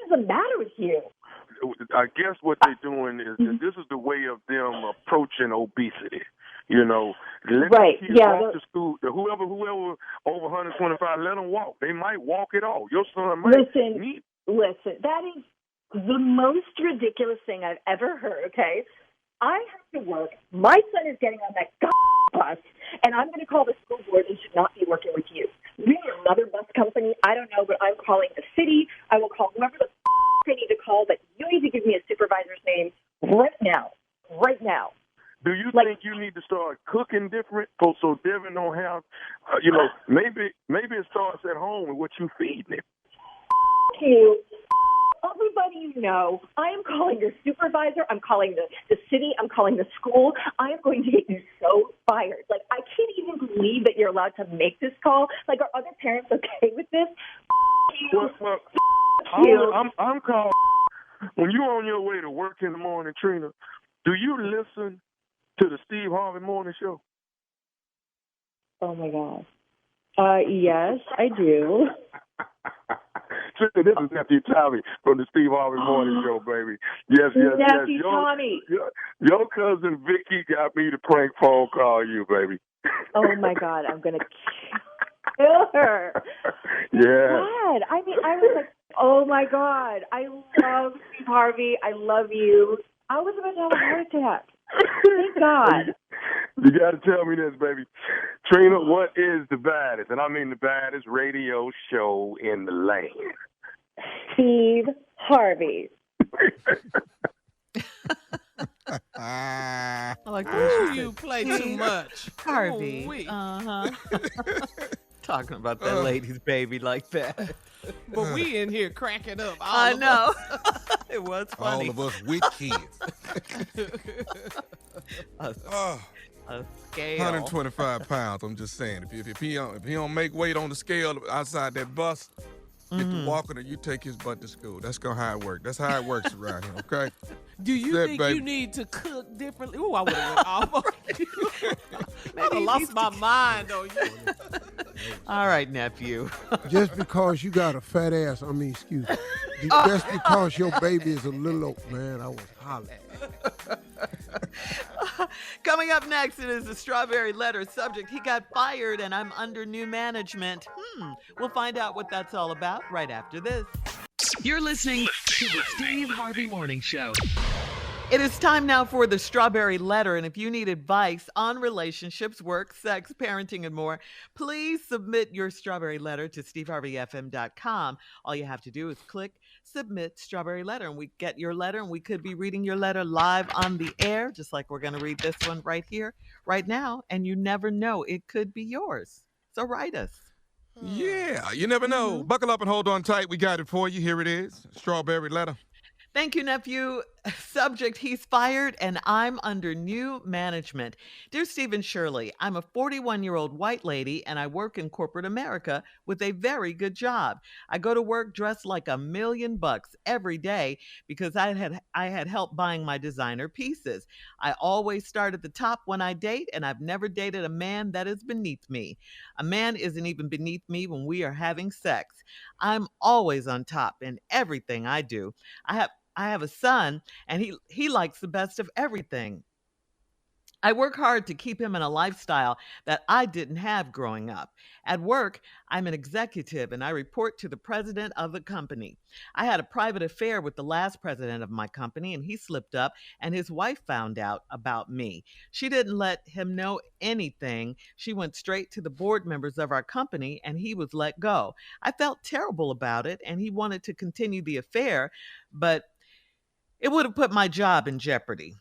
is the matter with you? I guess what they're doing is that this is the way of them approaching obesity. You know, let right? the kids walk to school. Whoever over 125, let them walk. They might walk it all. Your son might. Listen. That is the most ridiculous thing I've ever heard. Okay, I have to work. My son is getting on that bus, and I'm going to call the school board and should not be working with you. We are another bus company. I don't know, but I'm calling the city. I will call whoever the I need to call, but you need to give me a supervisor's name right now. Right now. Do you think you need to start cooking different so Devin don't have, maybe it starts at home with what you feed him? You. Everybody you know, I am calling your supervisor. I'm calling the city. I'm calling the school. I am going to get you so fired. Like, I can't even believe that you're allowed to make this call. Like, are other parents okay with this? I'm calling. When you're on your way to work in the morning, Trina, do you listen to the Steve Harvey Morning Show? Oh, my God. Yes, I do. Trina, this is Nephew Tommy from the Steve Harvey Morning Show, baby. Yes. Nephew Tommy. Your cousin Vicky got me to prank phone call you, baby. Oh, my God. I'm going to kill her. Yeah. God. I mean, I was like, oh, my God. I love Steve Harvey. I love you. I was about to have a heart attack. Thank God. You got to tell me this, baby. Trina, what is the baddest, and I mean the baddest radio show in the land? Steve Harvey. I like the way You play too much. Harvey. Talking about that lady's baby like that. But we in here cracking up. I know. It was funny. All of us with kids. A scale. 125 pounds. I'm just saying. If he don't make weight on the scale outside that bus, get to walking, or you take his butt to school. That's how it works. That's how it works around here. Okay. Do you think you need to cook differently? Ooh, I would have went off on you. I would have lost my mind on you. All right, nephew. Just because you got a fat ass, excuse me. Just because your baby is a little old, man, I was hollering. Coming up next, it is the Strawberry Letter subject. He got fired and I'm under new management. We'll find out what that's all about right after this. You're listening to the Steve Harvey Morning Show. It is time now for the Strawberry Letter, and if you need advice on relationships, work, sex, parenting, and more, please submit your Strawberry Letter to steveharveyfm.com. All you have to do is click Submit Strawberry Letter, and we get your letter, and we could be reading your letter live on the air, just like we're going to read this one right here, right now, and you never know, it could be yours. So write us. Yeah, you never know. Buckle up and hold on tight. We got it for you. Here it is, Strawberry Letter. Thank you, nephew. Subject, he's fired and I'm under new management. Dear Steve and Shirley, I'm a 41-year-old white lady and I work in corporate America with a very good job. I go to work dressed like $1 million every day because I had help buying my designer pieces. I always start at the top when I date, and I've never dated a man that is beneath me. A man isn't even beneath me when we are having sex. I'm always on top in everything I do. I have a son, and he likes the best of everything. I work hard to keep him in a lifestyle that I didn't have growing up. At work, I'm an executive and I report to the president of the company. I had a private affair with the last president of my company and he slipped up and his wife found out about me. She didn't let him know anything. She went straight to the board members of our company and he was let go. I felt terrible about it and he wanted to continue the affair, but it would have put my job in jeopardy.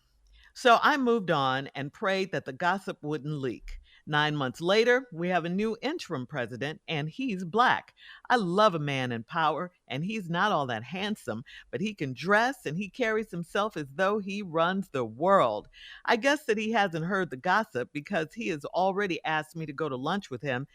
So I moved on and prayed that the gossip wouldn't leak. 9 months later, we have a new interim president, and he's black. I love a man in power, and he's not all that handsome, but he can dress and he carries himself as though he runs the world. I guess that he hasn't heard the gossip because he has already asked me to go to lunch with him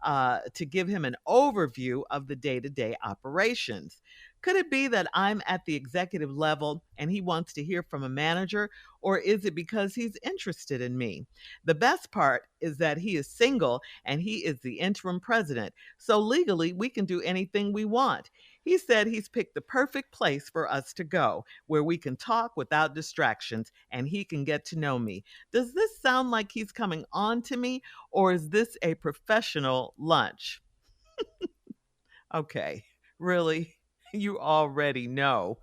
to give him an overview of the day-to-day operations. Could it be that I'm at the executive level and he wants to hear from a manager, or is it because he's interested in me? The best part is that he is single and he is the interim president, so legally we can do anything we want. He said he's picked the perfect place for us to go, where we can talk without distractions and he can get to know me. Does this sound like he's coming on to me, or is this a professional lunch? Okay, really? You already know.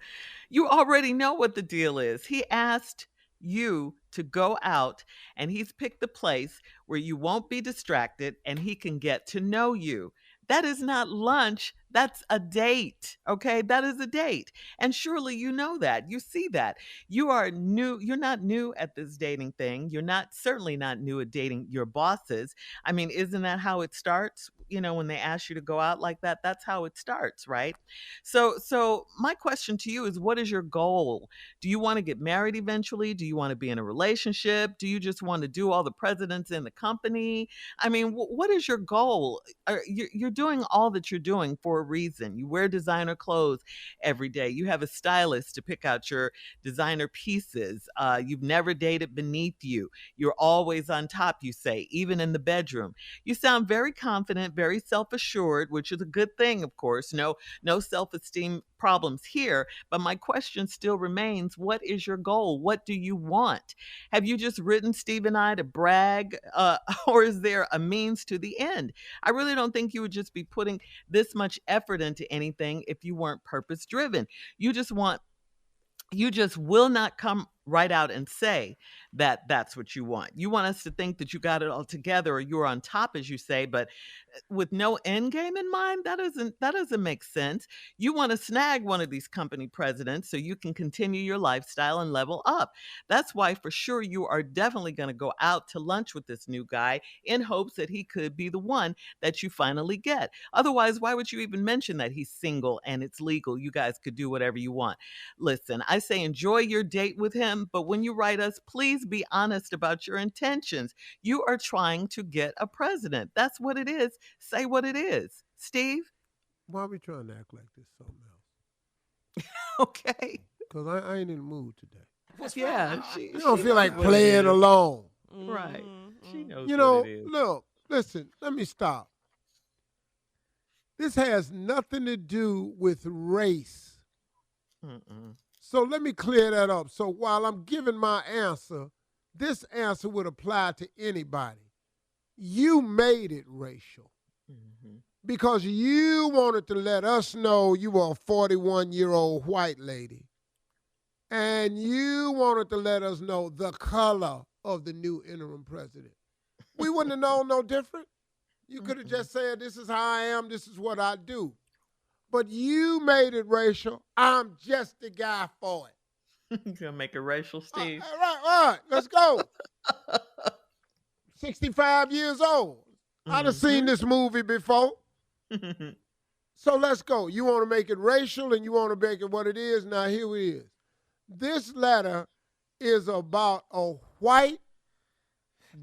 You already know what the deal is. He asked you to go out and he's picked the place where you won't be distracted and he can get to know you. That is not lunch. That's a date. Okay. That is a date. And surely you know that. You see that. You are new. You're not new at this dating thing. You're not, certainly not new at dating your bosses. I mean, isn't that how it starts? You know, when they ask you to go out like that, that's how it starts, right? So my question to you is, what is your goal? Do you want to get married eventually? Do you want to be in a relationship? Do you just want to do all the presidents in the company? I mean, what is your goal? You're doing all that you're doing for a reason. You wear designer clothes every day. You have a stylist to pick out your designer pieces. You've never dated beneath you. You're always on top, you say, even in the bedroom. You sound very confident, very self-assured, which is a good thing, of course. No self-esteem problems here. But my question still remains, what is your goal? What do you want? Have you just written Steve and I to brag, or is there a means to the end? I really don't think you would just be putting this much effort into anything if you weren't purpose driven. You just will not come right out and say that that's what you want. You want us to think that you got it all together or you're on top, as you say, but with no end game in mind, that doesn't make sense. You want to snag one of these company presidents so you can continue your lifestyle and level up. That's why for sure you are definitely going to go out to lunch with this new guy in hopes that he could be the one that you finally get. Otherwise, why would you even mention that he's single and it's legal? You guys could do whatever you want. Listen, I say enjoy your date with him, but when you write us, please be honest about your intentions. You are trying to get a president. That's what it is. Say what it is. Steve? Why are we trying to act like this something else? Okay. Because I ain't in the mood today. She don't feel like playing alone. Right. She knows what it is. Look, listen, let me stop. This has nothing to do with race. So let me clear that up. So while I'm giving my answer, this answer would apply to anybody. You made it racial because you wanted to let us know you were a 41-year-old white lady. And you wanted to let us know the color of the new interim president. We wouldn't have known no different. You could have just said, this is how I am, this is what I do. But you made it racial. I'm just the guy for it. You're going to make it racial, Steve? All right, let's go. 65 years old. I'd have seen this movie before. So let's go. You want to make it racial and you want to make it what it is. Now here it is. This letter is about a white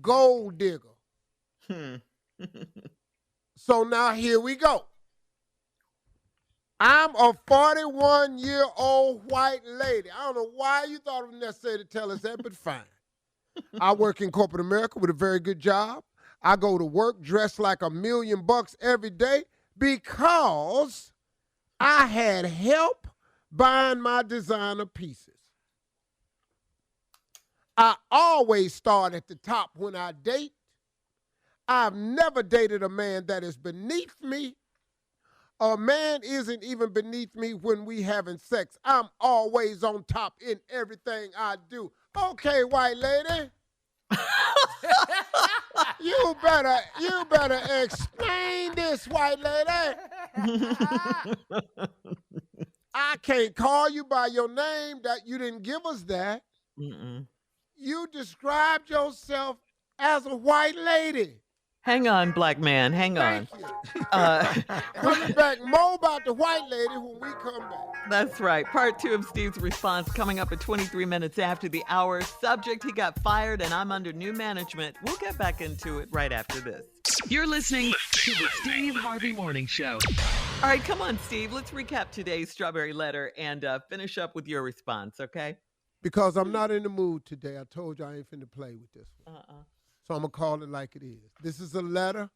gold digger. So now here we go. I'm a 41-year-old white lady. I don't know why you thought it was necessary to tell us that, but fine. I work in corporate America with a very good job. I go to work dressed like $1 million every day because I had help buying my designer pieces. I always start at the top when I date. I've never dated a man that is beneath me. A man isn't even beneath me when we having sex. I'm always on top in everything I do. Okay, white lady. You better explain this, white lady. I can't call you by your name. That you didn't give us that. Mm-mm. You described yourself as a white lady. Hang on, black man. Hang on. Coming back more about the white lady when we come back. That's right. Part 2 of Steve's response coming up at 23 minutes after the hour. Subject, he got fired and I'm under new management. We'll get back into it right after this. You're listening to the Steve Harvey Morning Show. All right, come on, Steve. Let's recap today's strawberry letter and finish up with your response, okay? Because I'm not in the mood today. I told you I ain't finna play with this one. So I'm going to call it like it is. This is a letter.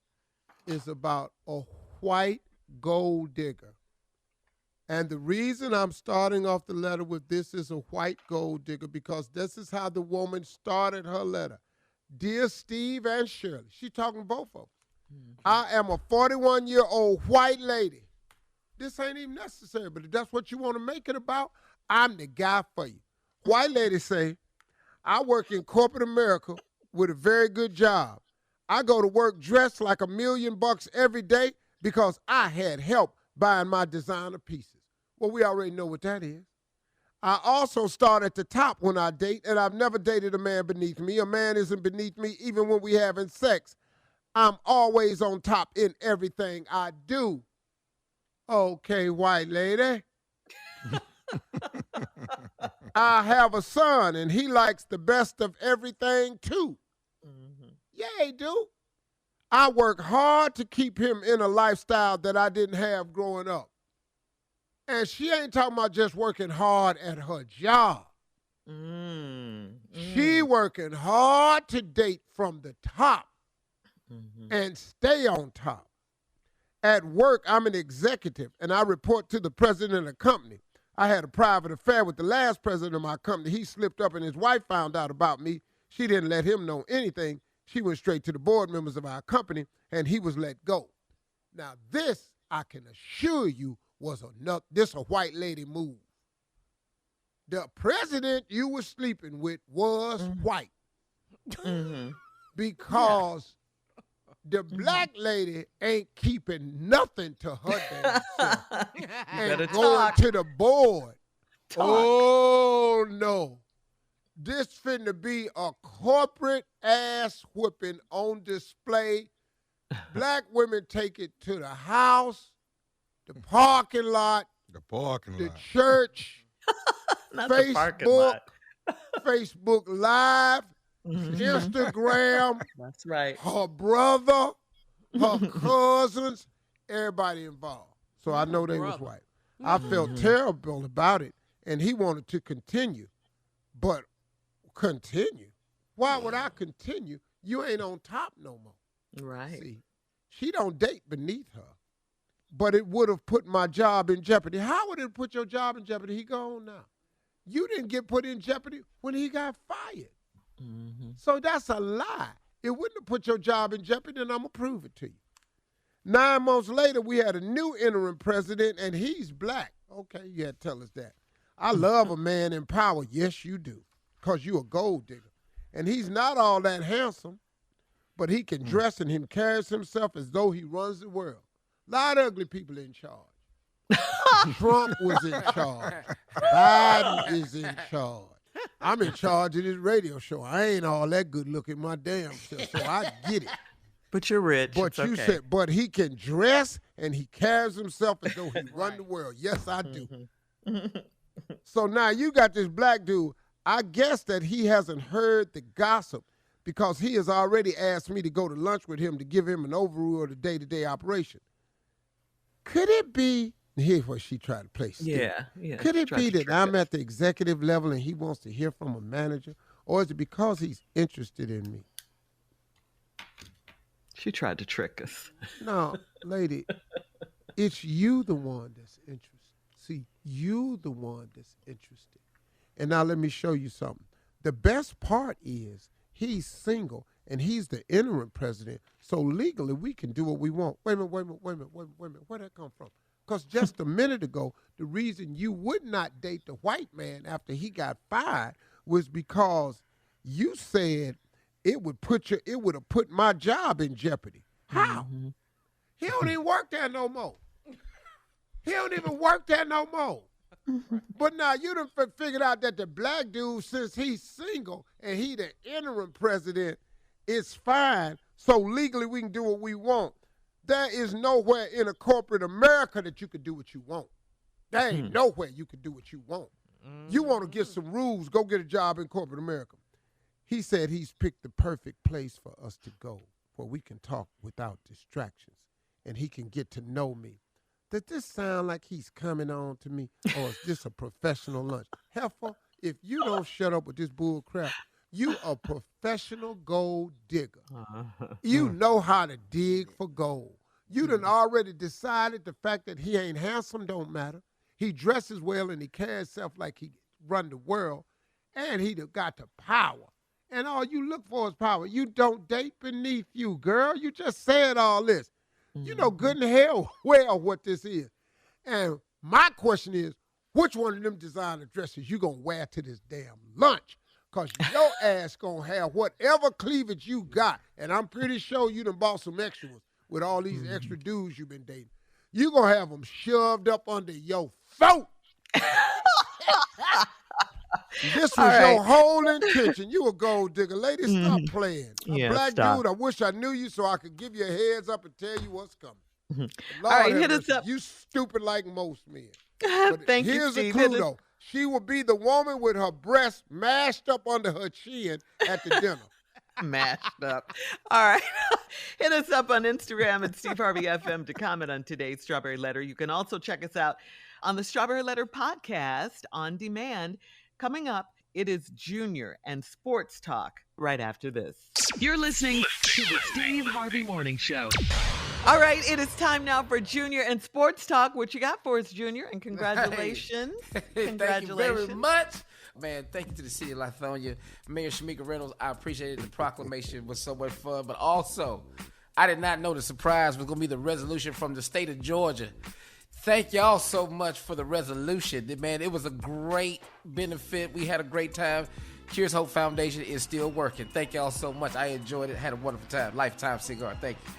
It's about a white gold digger. And the reason I'm starting off the letter with this is a white gold digger because this is how the woman started her letter. Dear Steve and Shirley. She's talking to both of them. I am a 41-year-old white lady. This ain't even necessary, but if that's what you want to make it about, I'm the guy for you. White ladies say, I work in corporate America with a very good job. I go to work dressed like $1 million every day because I had help buying my designer pieces. Well, we already know what that is. I also start at the top when I date, and I've never dated a man beneath me. A man isn't beneath me even when we having sex. I'm always on top in everything I do. Okay, white lady. I have a son, and he likes the best of everything, too. Yeah, he do. I work hard to keep him in a lifestyle that I didn't have growing up. And she ain't talking about just working hard at her job. She working hard to date from the top and stay on top. At work, I'm an executive, and I report to the president of the company. I had a private affair with the last president of my company. He slipped up, and his wife found out about me. She didn't let him know anything. She went straight to the board members of our company, and he was let go. Now, this, I can assure you, was a white lady move. The president you were sleeping with was white. Because the black lady ain't keeping nothing to her damn self. And going to the board. Oh, no. This finna be a corporate ass whipping on display. Black women take it to the house, the parking lot, the church, Facebook Live, Instagram. That's right. Her brother, her cousins, everybody involved. So I know they was white. I felt terrible about it, and he wanted to continue. But continue? Why would I continue? You ain't on top no more. Right. See, she don't date beneath her. But it would have put my job in jeopardy. How would it put your job in jeopardy? He gone now. You didn't get put in jeopardy when he got fired. So that's a lie. It wouldn't have put your job in jeopardy, and I'm going to prove it to you. 9 months later, we had a new interim president, and he's black. Okay, you had to tell us that. I love a man in power. Yes, you do, because you a gold digger. And he's not all that handsome, but he can dress and he carries himself as though he runs the world. A lot of ugly people in charge. Trump was in charge. Biden is in charge. I'm in charge of this radio show. I ain't all that good looking my damn self, so I get it. But you're rich. But you said, but he can dress and he carries himself as though he run the world. Yes, I do. So now you got this black dude. I guess that he hasn't heard the gossip because he has already asked me to go to lunch with him to give him an overview of the day-to-day operation. Could it be, here's what she tried to play Steve. Yeah. Could it be that I'm at the executive level and he wants to hear from a manager? Or is it because he's interested in me? She tried to trick us. No, lady, it's you the one that's interested. See, you the one that's interested. And now let me show you something. The best part is he's single and he's the interim president. So legally we can do what we want. Wait a minute. Where'd that come from? Because just a minute ago, the reason you would not date the white man after he got fired was because you said it would have put my job in jeopardy. How? Mm-hmm. He don't even work there no more. He don't even work there no more. But now you done figured out that the black dude, since he's single and he the interim president, is fine. So legally we can do what we want. There is nowhere in a corporate America that you can do what you want. There ain't nowhere you can do what you want. You want to get some rules, go get a job in corporate America. He said he's picked the perfect place for us to go where we can talk without distractions and he can get to know me. Does this sound like he's coming on to me or is this a professional lunch? Heifer, if you don't shut up with this bull crap, you a professional gold digger. You know how to dig for gold. You done already decided the fact that he ain't handsome don't matter. He dresses well and he carries himself like he run the world. And he done got the power. And all you look for is power. You don't date beneath you, girl. You just said all this. You know good and hell well what this is. And my question is, which one of them designer dresses you gonna wear to this damn lunch? Because your ass gonna have whatever cleavage you got. And I'm pretty sure you done bought some extra ones with all these extra dudes you've been dating. You gonna have them shoved up under your throat. This was your whole intention. You a gold digger. Lady, stop playing. A black dude, I wish I knew you so I could give you a heads up and tell you what's coming. Lord, all right, hit us up. You stupid like most men. Thank you, here's Steve. a clue, though. She will be the woman with her breasts mashed up under her chin at the dinner. Mashed up. All right. Hit us up on Instagram at Steve Harvey FM to comment on today's Strawberry Letter. You can also check us out on the Strawberry Letter podcast on demand. Coming up, it is Junior and Sports Talk right after this. You're listening to the Steve Harvey Morning Show. All right, it is time now for Junior and Sports Talk. What you got for us, Junior? And congratulations. Congratulations. Thank you very much. Man, thank you to the city of Lithonia. Mayor Shamika Reynolds, I appreciated the proclamation. Was so much fun. But also, I did not know the surprise was going to be the resolution from the state of Georgia. Thank y'all so much for the resolution. Man, it was a great benefit. We had a great time. Cures Hope Foundation is still working. Thank y'all so much. I enjoyed it. Had a wonderful time. Lifetime cigar. Thank you.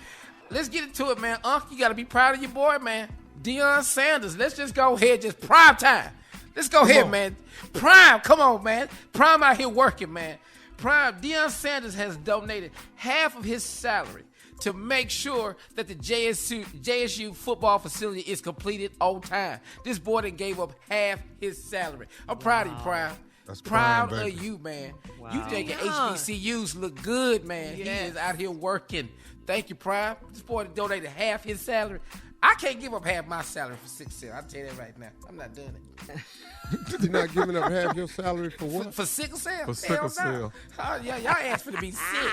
Let's get into it, man. Unc, you got to be proud of your boy, man. Deion Sanders. Let's just go ahead. Just prime time. Let's go ahead, man. Prime. Come on, man. Prime out here working, man. Prime. Deion Sanders has donated half of his salary to make sure that the JSU football facility is completed on time. This boy done gave up half his salary. I'm proud of you, Prime. That's proud of you, man. Wow. You making HBCUs look good, man. Yes. He is out here working. Thank you, Prime. This boy donated half his salary. I can't give up half my salary for 6 cents. I'll tell you that right now. I'm not doing it. You're not giving up half your salary for what? For sickle cell. For sickle cell. Oh, yeah, y'all ass finna be sick.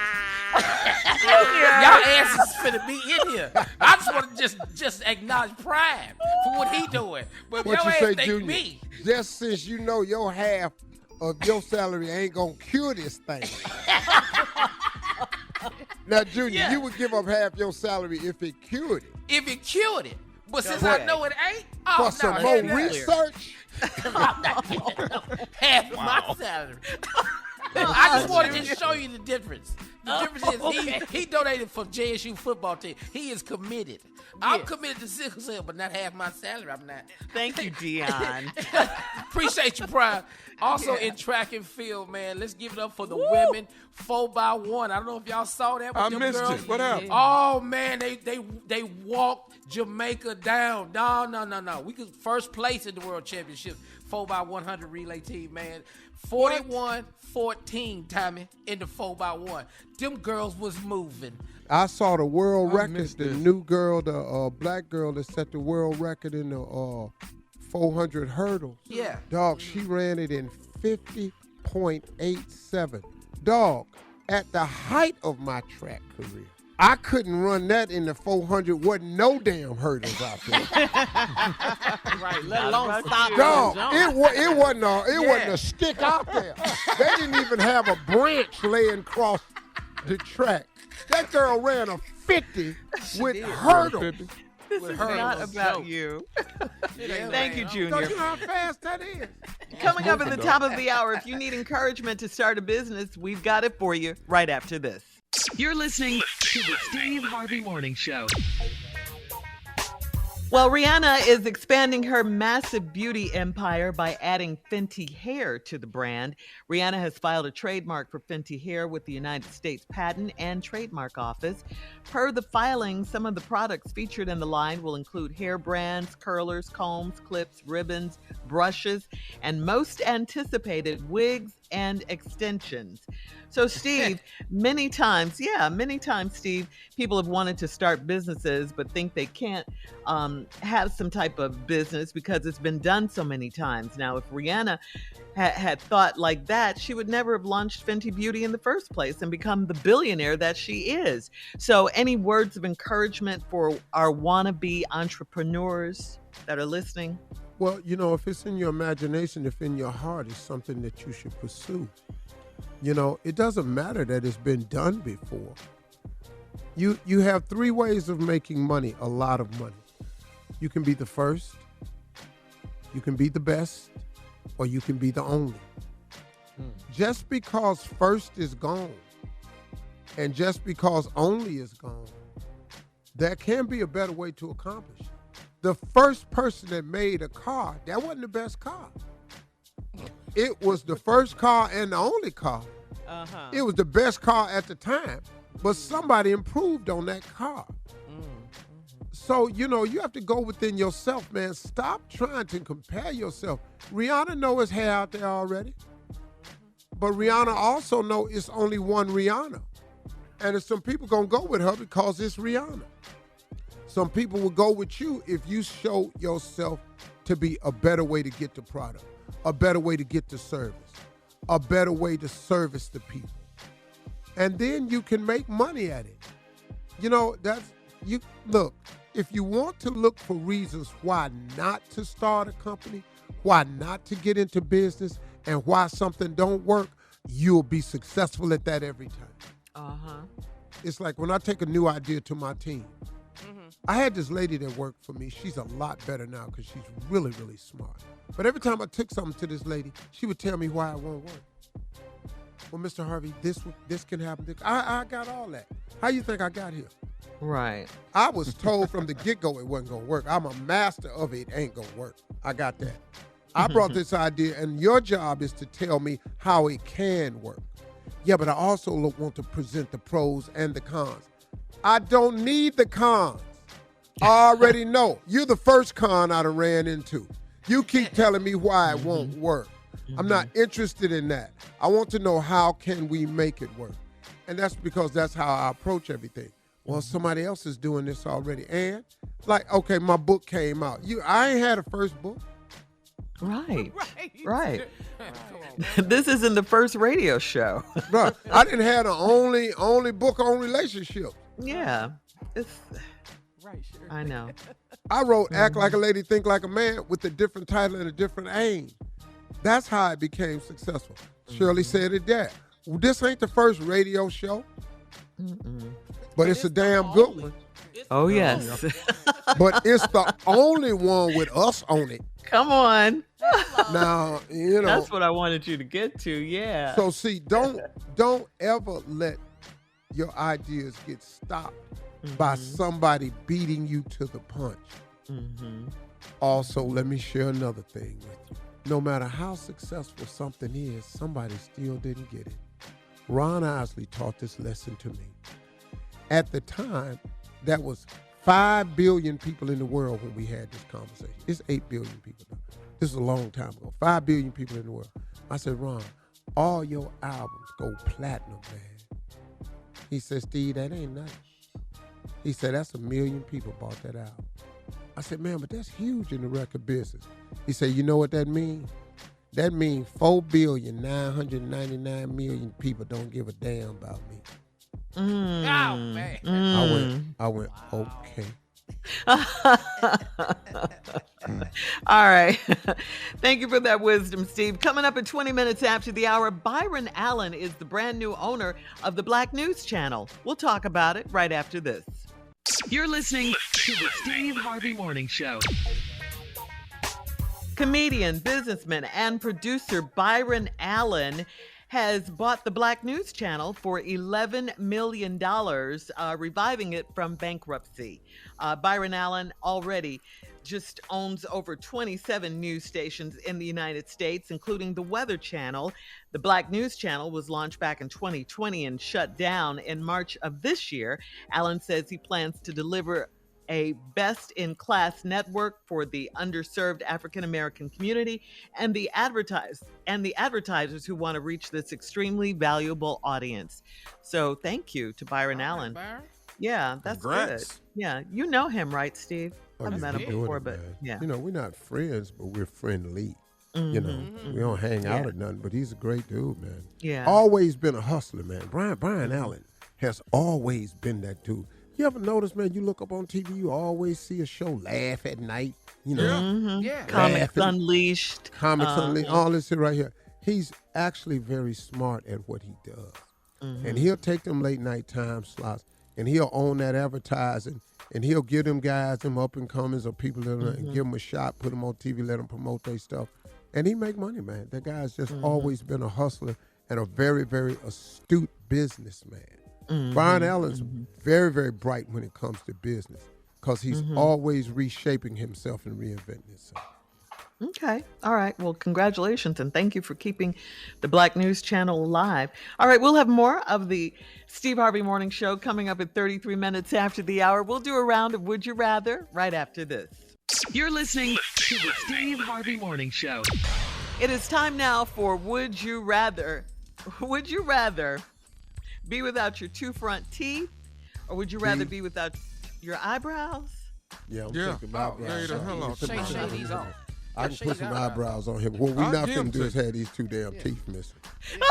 Y'all ass is finna be in here. I just want to just acknowledge Prime for what he doing. But what your you ass say, think Junior? me. Just since you know your half of your salary ain't gonna cure this thing. Now, Junior, you would give up half your salary if it cured it. If it cured it. But since I know it ain't, for some more research, I'm not giving up half my salary. I just wanted to show you the difference. The difference is he donated for JSU football team. He is committed. I'm committed to sickle cell, but not half my salary. I'm not. Thank you, Dion. Appreciate you, Prime. Also in track and field, man, let's give it up for the women 4x1. I don't know if y'all saw that. I missed it. What happened? Oh man, they walked Jamaica down. No. We could first place in the World Championship 4x100 relay team, man. 41-14, Tommy, in the 4x1. Them girls was moving. I saw the world record. The new girl, the black girl that set the world record in the 400 hurdles. Yeah. Dog, she ran it in 50.87. Dog, at the height of my track career, I couldn't run that in the 400. Wasn't no damn hurdles out there. Right, let alone stop. Dog, it wasn't a stick out there. They didn't even have a branch laying across the track. That girl ran a 50 with hurdles. This is not about you. Thank you, Junior. Don't you know how fast that is? Coming up at the top of the hour, if you need encouragement to start a business, we've got it for you right after this. You're listening to the Steve Harvey Morning Show. Well, Rihanna is expanding her massive beauty empire by adding Fenty hair to the brand. Rihanna has filed a trademark for Fenty hair with the United States Patent and Trademark Office. Per the filing, some of the products featured in the line will include hair brands, curlers, combs, clips, ribbons, brushes, and most anticipated, wigs and extensions. So, Steve, many times, Steve, people have wanted to start businesses but think they can't have some type of business because it's been done so many times. Now, if Rihanna had thought like that, she would never have launched Fenty Beauty in the first place and become the billionaire that she is. So, any words of encouragement for our wannabe entrepreneurs that are listening? Well, you know, if it's in your imagination, if in your heart, it's something that you should pursue. You know, it doesn't matter that it's been done before. You have three ways of making money, a lot of money. You can be the first, you can be the best, or you can be the only. Just because first is gone, and just because only is gone, there can be a better way to accomplish it. The first person that made a car, that wasn't the best car. It was the first car and the only car. It was the best car at the time, but somebody improved on that car. So, you know, you have to go within yourself, man. Stop trying to compare yourself. Rihanna knows it's hair out there already, but Rihanna also knows it's only one Rihanna. And there's some people going to go with her because it's Rihanna. Some people will go with you if you show yourself to be a better way to get the product, a better way to get the service, a better way to service the people. And then you can make money at it. You know, look, if you want to look for reasons why not to start a company, why not to get into business, and why something don't work, you'll be successful at that every time. It's like when I take a new idea to my team. I had this lady that worked for me. She's a lot better now because she's really, really smart. But every time I took something to this lady, she would tell me why it won't work. Well, Mr. Harvey, this can happen. I got all that. How you think I got here? Right. I was told from the get-go it wasn't going to work. I'm a master of it ain't going to work. I got that. I brought this idea, and your job is to tell me how it can work. Yeah, but I also want to present the pros and the cons. I don't need the cons. I already know. You're the first con I done ran into. You keep telling me why it won't work. I'm not interested in that. I want to know how can we make it work. And that's because that's how I approach everything. Well, somebody else is doing this already. And, like, okay, my book came out. I ain't had a first book. Right. This isn't the first radio show. Right. I didn't have the only book on relationships. Yeah. I know. I wrote Act Like a Lady, Think Like a Man with a different title and a different aim. That's how it became successful. Shirley said it there. Well, this ain't the first radio show, but it's a damn good one. Oh, yes. But it's the only one with us on it. Come on. Now, you know. That's what I wanted you to get to, yeah. So, see, don't ever let your ideas get stopped by somebody beating you to the punch. Also, let me share another thing with you. No matter how successful something is, somebody still didn't get it. Ron Isley taught this lesson to me. At the time, that was 5 billion people in the world when we had this conversation. It's 8 billion people now. This is a long time ago. 5 billion people in the world. I said, Ron, all your albums go platinum, man. He said, Steve, that ain't nothing. He said, that's 1 million people bought that album. I said, man, but that's huge in the record business. He said, you know what that means? That means 4,999,000,000 people don't give a damn about me. Oh man. I went, okay. All right. Thank you for that wisdom, Steve. Coming up at 20 minutes after the hour, Byron Allen is the brand new owner of the Black News Channel. We'll talk about it right after this. You're listening to the Steve Harvey Morning Show. Comedian, businessman, and producer Byron Allen has bought the Black News Channel for $11 million, reviving it from bankruptcy. Byron Allen already just owns over 27 news stations in the United States, including the Weather Channel. The Black News Channel was launched back in 2020 and shut down in March of this year. Allen says he plans to deliver a best-in-class network for the underserved African-American community and the advertisers who want to reach this extremely valuable audience. So thank you to Byron Allen. Byron? Yeah, that's Congrats. good. Yeah, you know him, right, Steve? Oh, I've yeah, met him he's doing before, it, but man. yeah. You know, we're not friends, but we're friendly. You know, we don't hang out or nothing, but he's a great dude, man. Yeah. Always been a hustler, man. Brian Allen has always been that dude. You ever notice, man, you look up on TV, you always see a show Laugh at Night, you know. Yeah. Comics Unleashed. Comics Unleashed, all this shit right here. He's actually very smart at what he does. And he'll take them late night time slots and he'll own that advertising and he'll give them guys, them up and comers or people that and give them a shot, put them on TV, let them promote their stuff. And he make money, man. That guy's just always been a hustler and a very, very astute businessman. Brian Allen's very, very bright when it comes to business because he's always reshaping himself and reinventing himself. Okay. All right. Well, congratulations and thank you for keeping the Black News Channel alive. All right. We'll have more of the Steve Harvey Morning Show coming up at 33 minutes after the hour. We'll do a round of Would You Rather right after this. You're listening to the Steve Harvey Morning Show. It is time now for Would You Rather. Would you rather be without your two front teeth or would you rather be without your eyebrows? Yeah, I'm Yeah. taking my eyebrows the hell on. off. Shave these off. I can put some eyebrows on him. What we I'll not give him finna do to is have these two damn teeth missing.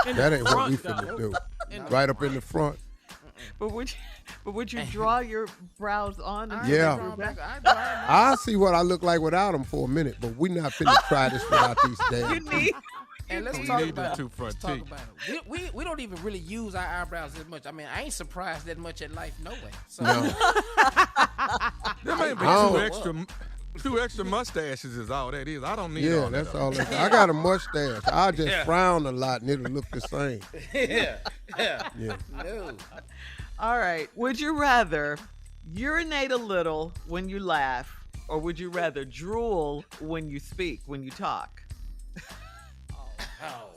In That the ain't what we front, finna though. do. Right up in the front. But would you draw your brows on? and Yeah. your back? I'll see what I look like without them for a minute, but we not finna try this without these damn You teeth. need. And let's We talk need about them two front teeth. We don't even really use our eyebrows as much. I mean, I ain't surprised that much at life, no way. So No. There may be Oh. two extra mustaches is all that is. I don't need Yeah, all that's that. all. I got a mustache. I just frown a lot and it'll look the same. yeah. Yeah. No. All right. Would you rather urinate a little when you laugh, or would you rather drool when you speak, when you talk?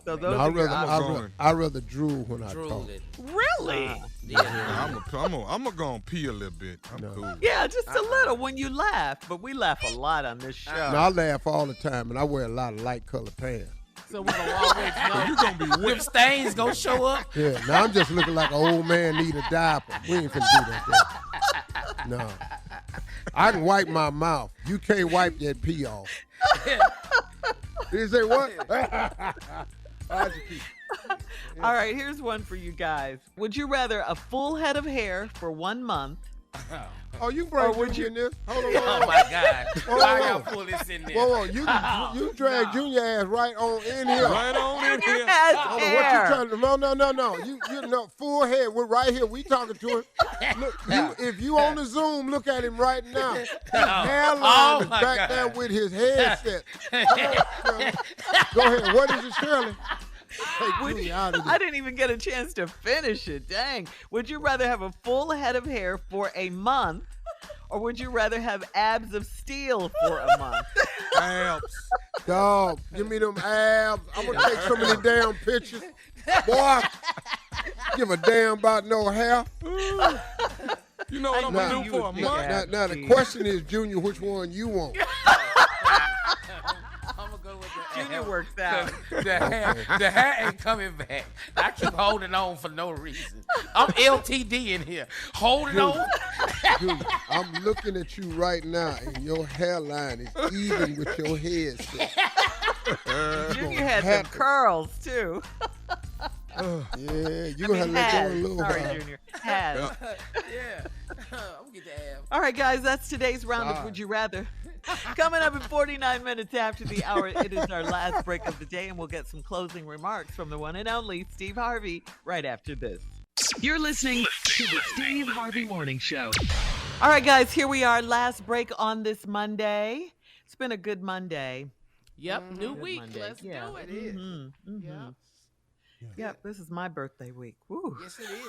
So those No, are your options. I'd rather drool when I Drool talk. it. Really? Yeah. I'm gonna go and pee a little bit. I'm cool. Yeah, just a little when you laugh. But we laugh a lot on this show. No, I laugh all the time, and I wear a lot of light colored pants. So we're gonna always know. You gonna be Them wet. stains gonna show up. Yeah, now I'm just looking like an old man need a diaper. We ain't finna do that. No. I can wipe my mouth. You can't wipe that pee off. You say what? All right, here's one for you guys. Would you rather a full head of hair for 1 month? Oh, you bring would Junior in this? Hold on, Oh my God! Whoa, Why whoa. y'all pull this in there? Whoa, you drag Junior ass right on in here. Right on in here. Has Hold on, hair. what you trying to? No. You know, full head. We're right here. We talking to him. Look, if you on the Zoom, look at him right now. His hairline is my back God. there with his headset. Go ahead. What is it, Shirley? Take Junior out of I this. didn't even get a chance to finish it. Dang. Would you rather have a full head of hair for a month, or would you rather have abs of steel for a month? Abs. Dog, give me them abs. I'm gonna take so many damn pictures. Boy, give a damn about no hair. You know what I'm I gonna knew do you for a would pick month? abs. Now the question is, Junior, which one you want? I'm gonna go with the Junior works out. The hair ain't coming back. I keep holding on for no reason. I'm LTD in here, holding on. Junior, I'm looking at you right now, and your hairline is even with your headset. Junior had some curls too. Yeah, you gonna have to let go a little Sorry, while. Junior. Has. Yeah. I'm gonna get the abs. All right, guys, that's today's round of Would You Rather. Coming up in 49 minutes after the hour, it is our last break of the day, and we'll get some closing remarks from the one and only Steve Harvey right after this. You're listening to the Steve Harvey Morning Show. All right, guys, here we are, last break on this Monday. It's been a good Monday. Yep, new Good week. Monday. Let's do it. Yep. Yep, this is my birthday week. Woo. Yes, it is.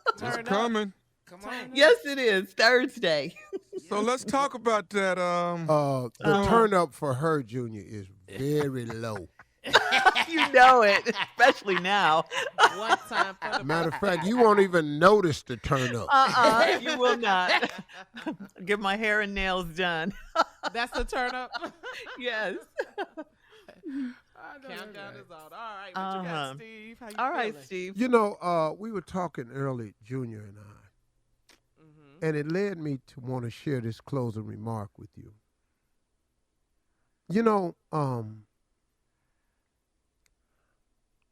It's Turn up. coming. Come on. Yes, it is. Thursday. So let's talk about that. The turn up for her, Junior, is very low. You know it, especially now. One time for the Matter of fact, you won't even notice the turn up. You will not. Get my hair and nails done. That's the turn up. Yes. Countdown is on. All right, what you got, Steve? How you All right, feeling? Steve. You know, we were talking early, Junior and I, and it led me to want to share this closing remark with you. You know,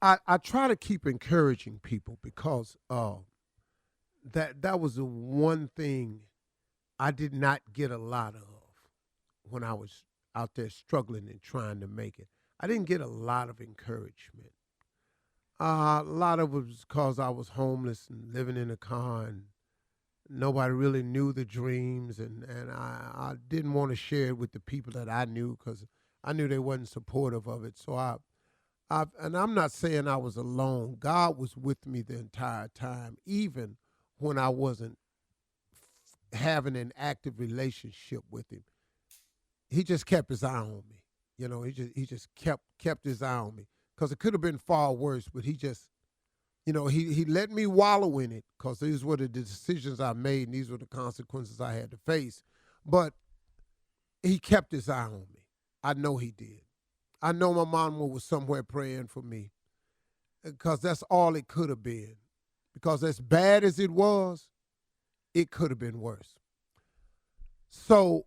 I try to keep encouraging people because that was the one thing I did not get a lot of when I was out there struggling and trying to make it. I didn't get a lot of encouragement. A lot of it was because I was homeless and living in a car, and nobody really knew the dreams, and I didn't want to share it with the people that I knew because I knew they wasn't supportive of it. So and I'm not saying I was alone. God was with me the entire time, even when I wasn't having an active relationship with him. He just kept his eye on me. You know, he just kept his eye on me, because it could have been far worse, but he just, you know, he let me wallow in it, because these were the decisions I made and these were the consequences I had to face. But he kept his eye on me. I know he did. I know my mama was somewhere praying for me, because that's all it could have been. Because as bad as it was, it could have been worse. So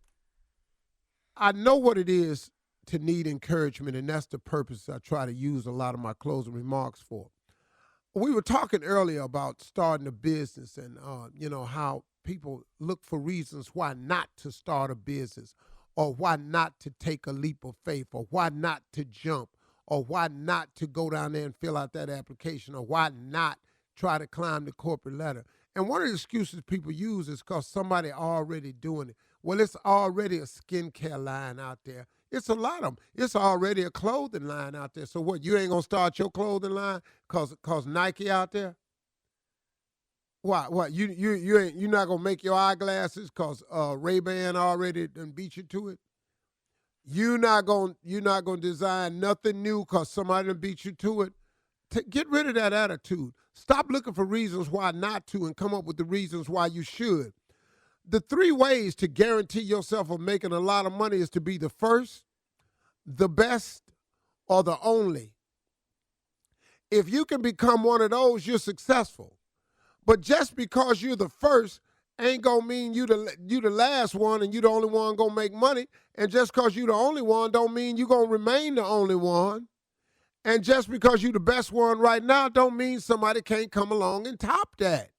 I know what it is to need encouragement, and that's the purpose I try to use a lot of my closing remarks for. We were talking earlier about starting a business and, you know, how people look for reasons why not to start a business, or why not to take a leap of faith, or why not to jump, or why not to go down there and fill out that application, or why not try to climb the corporate ladder. And one of the excuses people use is because somebody already doing it. Well, it's already a skincare line out there. It's a lot of them. It's already a clothing line out there. So what, you ain't going to start your clothing line cause Nike out there? What? You're not going to make your eyeglasses cause Ray-Ban already done beat you to it? You're not going to design nothing new cause somebody done beat you to it? Get rid of that attitude. Stop looking for reasons why not to and come up with the reasons why you should. The 3 ways to guarantee yourself of making a lot of money is to be the first, the best, or the only. If you can become one of those, you're successful. But just because you're the first ain't gonna mean you the last one and you the only one gonna make money. And just because you the only one don't mean you gonna remain the only one. And just because you the best one right now don't mean somebody can't come along and top that.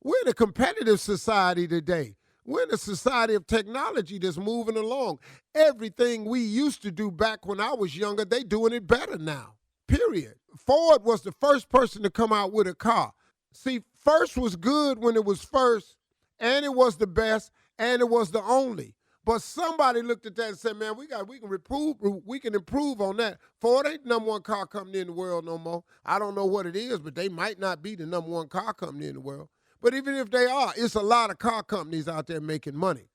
We're in a competitive society today. We're in a society of technology that's moving along. Everything we used to do back when I was younger, they doing it better now, period. Ford was the first person to come out with a car. See, first was good when it was first, and it was the best, and it was the only. But somebody looked at that and said, man, we can improve on that. Ford ain't the number 1 car company in the world no more. I don't know what it is, but they might not be the number 1 car company in the world. But even if they are, it's a lot of car companies out there making money.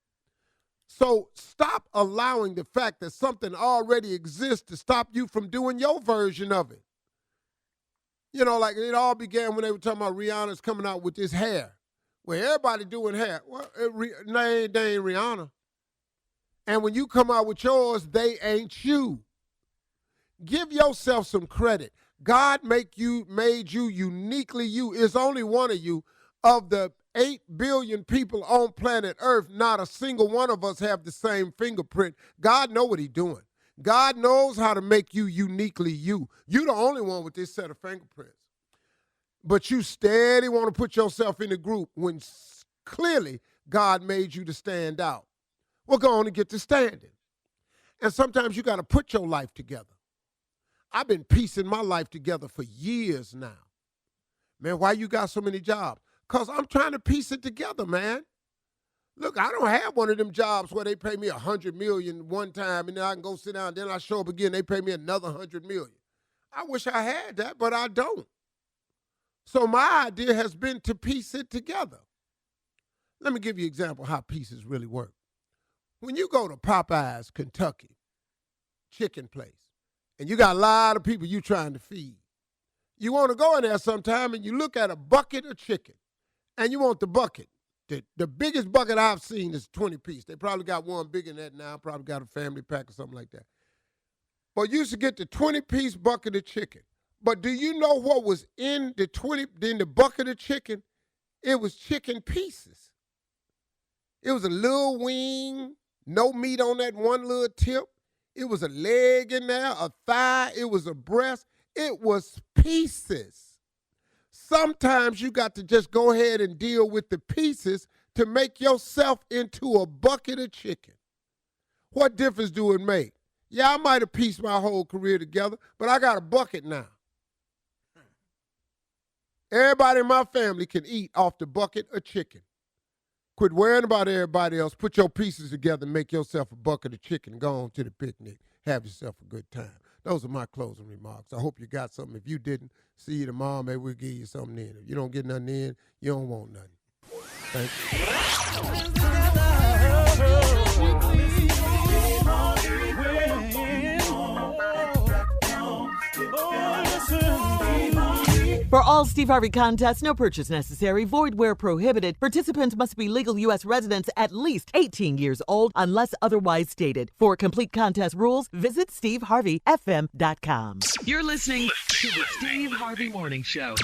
So stop allowing the fact that something already exists to stop you from doing your version of it. You know, like it all began when they were talking about Rihanna's coming out with this hair. Well, everybody doing hair. Well, they ain't Rihanna. And when you come out with yours, they ain't you. Give yourself some credit. God made you uniquely you. It's only one of you. Of the 8 billion people on planet Earth, not a single one of us have the same fingerprint. God know what he's doing. God knows how to make you uniquely you. You're the only one with this set of fingerprints. but you steady want to put yourself in the group when clearly God made you to stand out. We're going to get to standing. And sometimes you got to put your life together. I've been piecing my life together for years now. Man, why you got so many jobs? Because I'm trying to piece it together, man. Look, I don't have one of them jobs where they pay me $100 million one time and then I can go sit down, then I show up again, they pay me another $100 million. I wish I had that, but I don't. So my idea has been to piece it together. Let me give you an example of how pieces really work. When you go to Popeye's, Kentucky, chicken place, and you got a lot of people you trying to feed, you want to go in there sometime and you look at a bucket of chicken, and you want the bucket. The biggest bucket I've seen is 20-piece. They probably got one bigger than that now, probably got a family pack or something like that. But you used to get the 20-piece bucket of chicken. But do you know what was in the bucket of chicken? It was chicken pieces. It was a little wing, no meat on that one little tip. It was a leg in there, a thigh. It was a breast. It was pieces. Sometimes you got to just go ahead and deal with the pieces to make yourself into a bucket of chicken. What difference do it make? Yeah, I might have pieced my whole career together, but I got a bucket now. Everybody in my family can eat off the bucket of chicken. Quit worrying about everybody else. Put your pieces together and make yourself a bucket of chicken. Go on to the picnic. Have yourself a good time. Those are my closing remarks. I hope you got something. If you didn't, see you tomorrow. Maybe we'll give you something in. If you don't get nothing in, you don't want nothing. Thank you. For all Steve Harvey contests, no purchase necessary, void where prohibited. Participants must be legal U.S. residents at least 18 years old unless otherwise stated. For complete contest rules, visit SteveHarveyFM.com. You're listening to the Steve Harvey Morning Show.